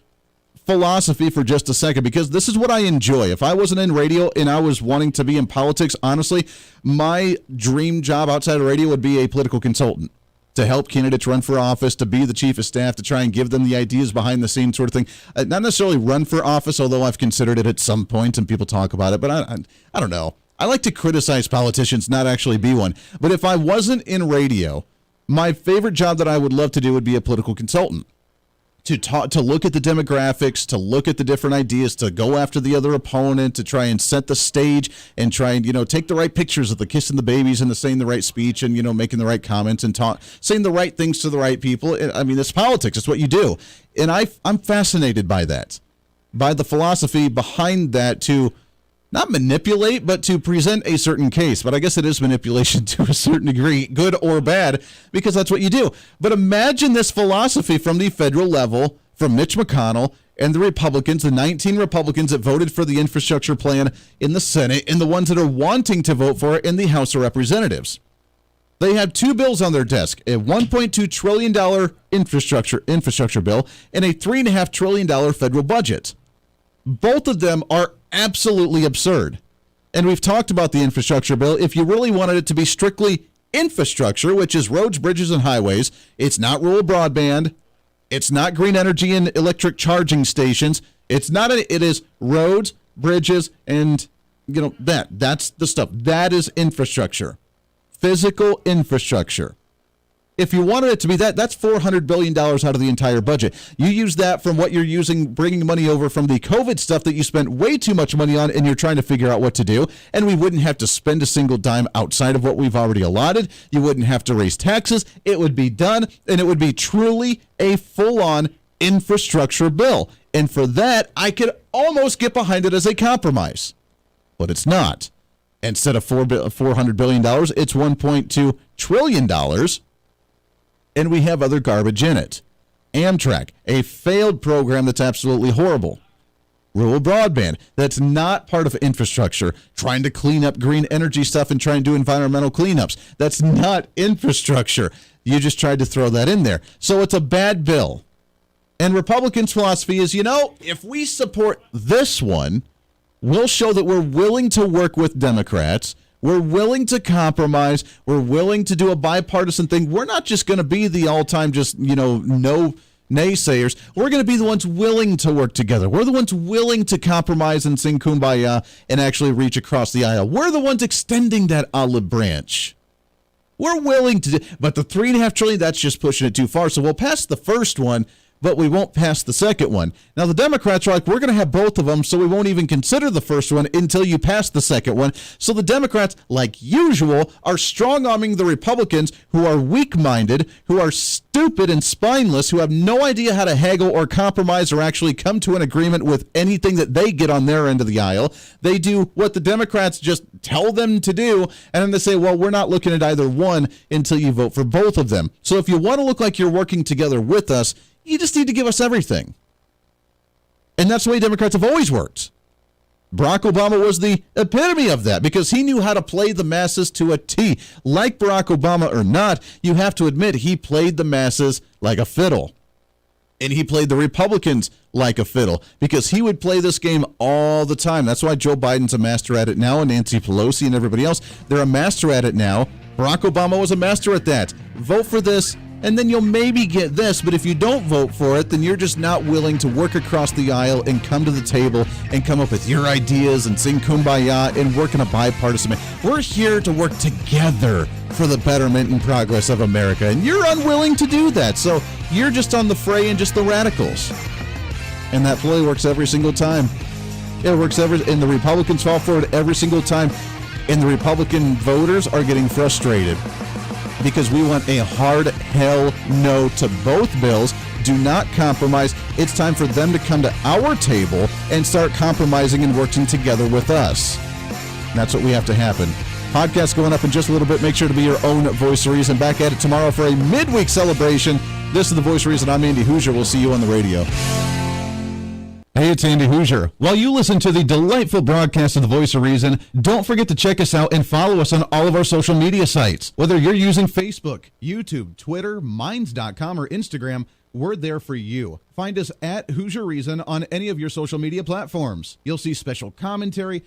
S3: philosophy for just a second, because this is what I enjoy. If I wasn't in radio and I was wanting to be in politics, honestly, my dream job outside of radio would be a political consultant, to help candidates run for office, to be the chief of staff, to try and give them the ideas behind the scenes sort of thing. Not necessarily run for office, although I've considered it at some point and people talk about it, but I don't know. I like to criticize politicians, not actually be one. But if I wasn't in radio, my favorite job that I would love to do would be a political consultant. To look at the demographics, to look at the different ideas, to go after the other opponent, to try and set the stage and try and, take the right pictures of the kissing the babies and the saying the right speech and, making the right comments and saying the right things to the right people. I mean, it's politics. It's what you do. And I'm fascinated by that, by the philosophy behind that, to not manipulate, but to present a certain case. But I guess it is manipulation to a certain degree, good or bad, because that's what you do. But imagine this philosophy from the federal level, from Mitch McConnell and the Republicans, the 19 Republicans that voted for the infrastructure plan in the Senate, and the ones that are wanting to vote for it in the House of Representatives. They have two bills on their desk, a $1.2 trillion infrastructure bill and a $3.5 trillion federal budget. Both of them are absolutely absurd. And we've talked about the infrastructure bill. If you really wanted it to be strictly infrastructure, which is roads, bridges, and highways, it's not rural broadband, it's not green energy and electric charging stations, it is roads, bridges, and that's the stuff. That is infrastructure. Physical infrastructure. If you wanted it to be that's $400 billion out of the entire budget. You use that from what you're using, bringing money over from the COVID stuff that you spent way too much money on, and you're trying to figure out what to do. And we wouldn't have to spend a single dime outside of what we've already allotted. You wouldn't have to raise taxes. It would be done, and it would be truly a full-on infrastructure bill. And for that, I could almost get behind it as a compromise. But it's not. Instead of $400 billion, it's $1.2 trillion. And we have other garbage in it. Amtrak, a failed program that's absolutely horrible. Rural broadband, that's not part of infrastructure. Trying to clean up green energy stuff and trying to do environmental cleanups. That's not infrastructure. You just tried to throw that in there. So it's a bad bill. And Republicans' philosophy is, if we support this one, we'll show that we're willing to work with Democrats. We're willing to compromise. We're willing to do a bipartisan thing. We're not just going to be the all-time no naysayers. We're going to be the ones willing to work together. We're the ones willing to compromise and sing Kumbaya and actually reach across the aisle. We're the ones extending that olive branch. We're willing to but the $3.5 trillion, that's just pushing it too far. So we'll pass the first one, but we won't pass the second one. Now, the Democrats are like, we're going to have both of them, so we won't even consider the first one until you pass the second one. So the Democrats, like usual, are strong-arming the Republicans, who are weak-minded, who are stupid and spineless, who have no idea how to haggle or compromise or actually come to an agreement with anything that they get on their end of the aisle. They do what the Democrats just tell them to do, and then they say, well, we're not looking at either one until you vote for both of them. So if you want to look like you're working together with us, you just need to give us everything. And that's the way Democrats have always worked. Barack Obama was the epitome of that because he knew how to play the masses to a T. Like Barack Obama or not, you have to admit he played the masses like a fiddle. And he played the Republicans like a fiddle because he would play this game all the time. That's why Joe Biden's a master at it now, and Nancy Pelosi and everybody else, they're a master at it now. Barack Obama was a master at that. Vote for this, and then you'll maybe get this, but if you don't vote for it, then you're just not willing to work across the aisle and come to the table and come up with your ideas and sing Kumbaya and work in a bipartisan way. We're here to work together for the betterment and progress of America, and you're unwilling to do that, so you're just on the fray and just the radicals. And that play works every single time. It works and the Republicans fall for it every single time, and the Republican voters are getting frustrated. Because we want a hard hell no to both bills. Do not compromise. It's time for them to come to our table and start compromising and working together with us. And that's what we have to happen. Podcast going up in just a little bit. Make sure to be your own Voice of Reason. Back at it tomorrow for a midweek celebration. This is the Voice of Reason. I'm Andy Hooser. We'll see you on the radio. Hey, it's Andy Hooser. While you listen to the delightful broadcast of the Voice of Reason, don't forget to check us out and follow us on all of our social media sites. Whether you're using Facebook, YouTube, Twitter, Minds.com, or Instagram, we're there for you. Find us at Hoosier Reason on any of your social media platforms. You'll see special commentary,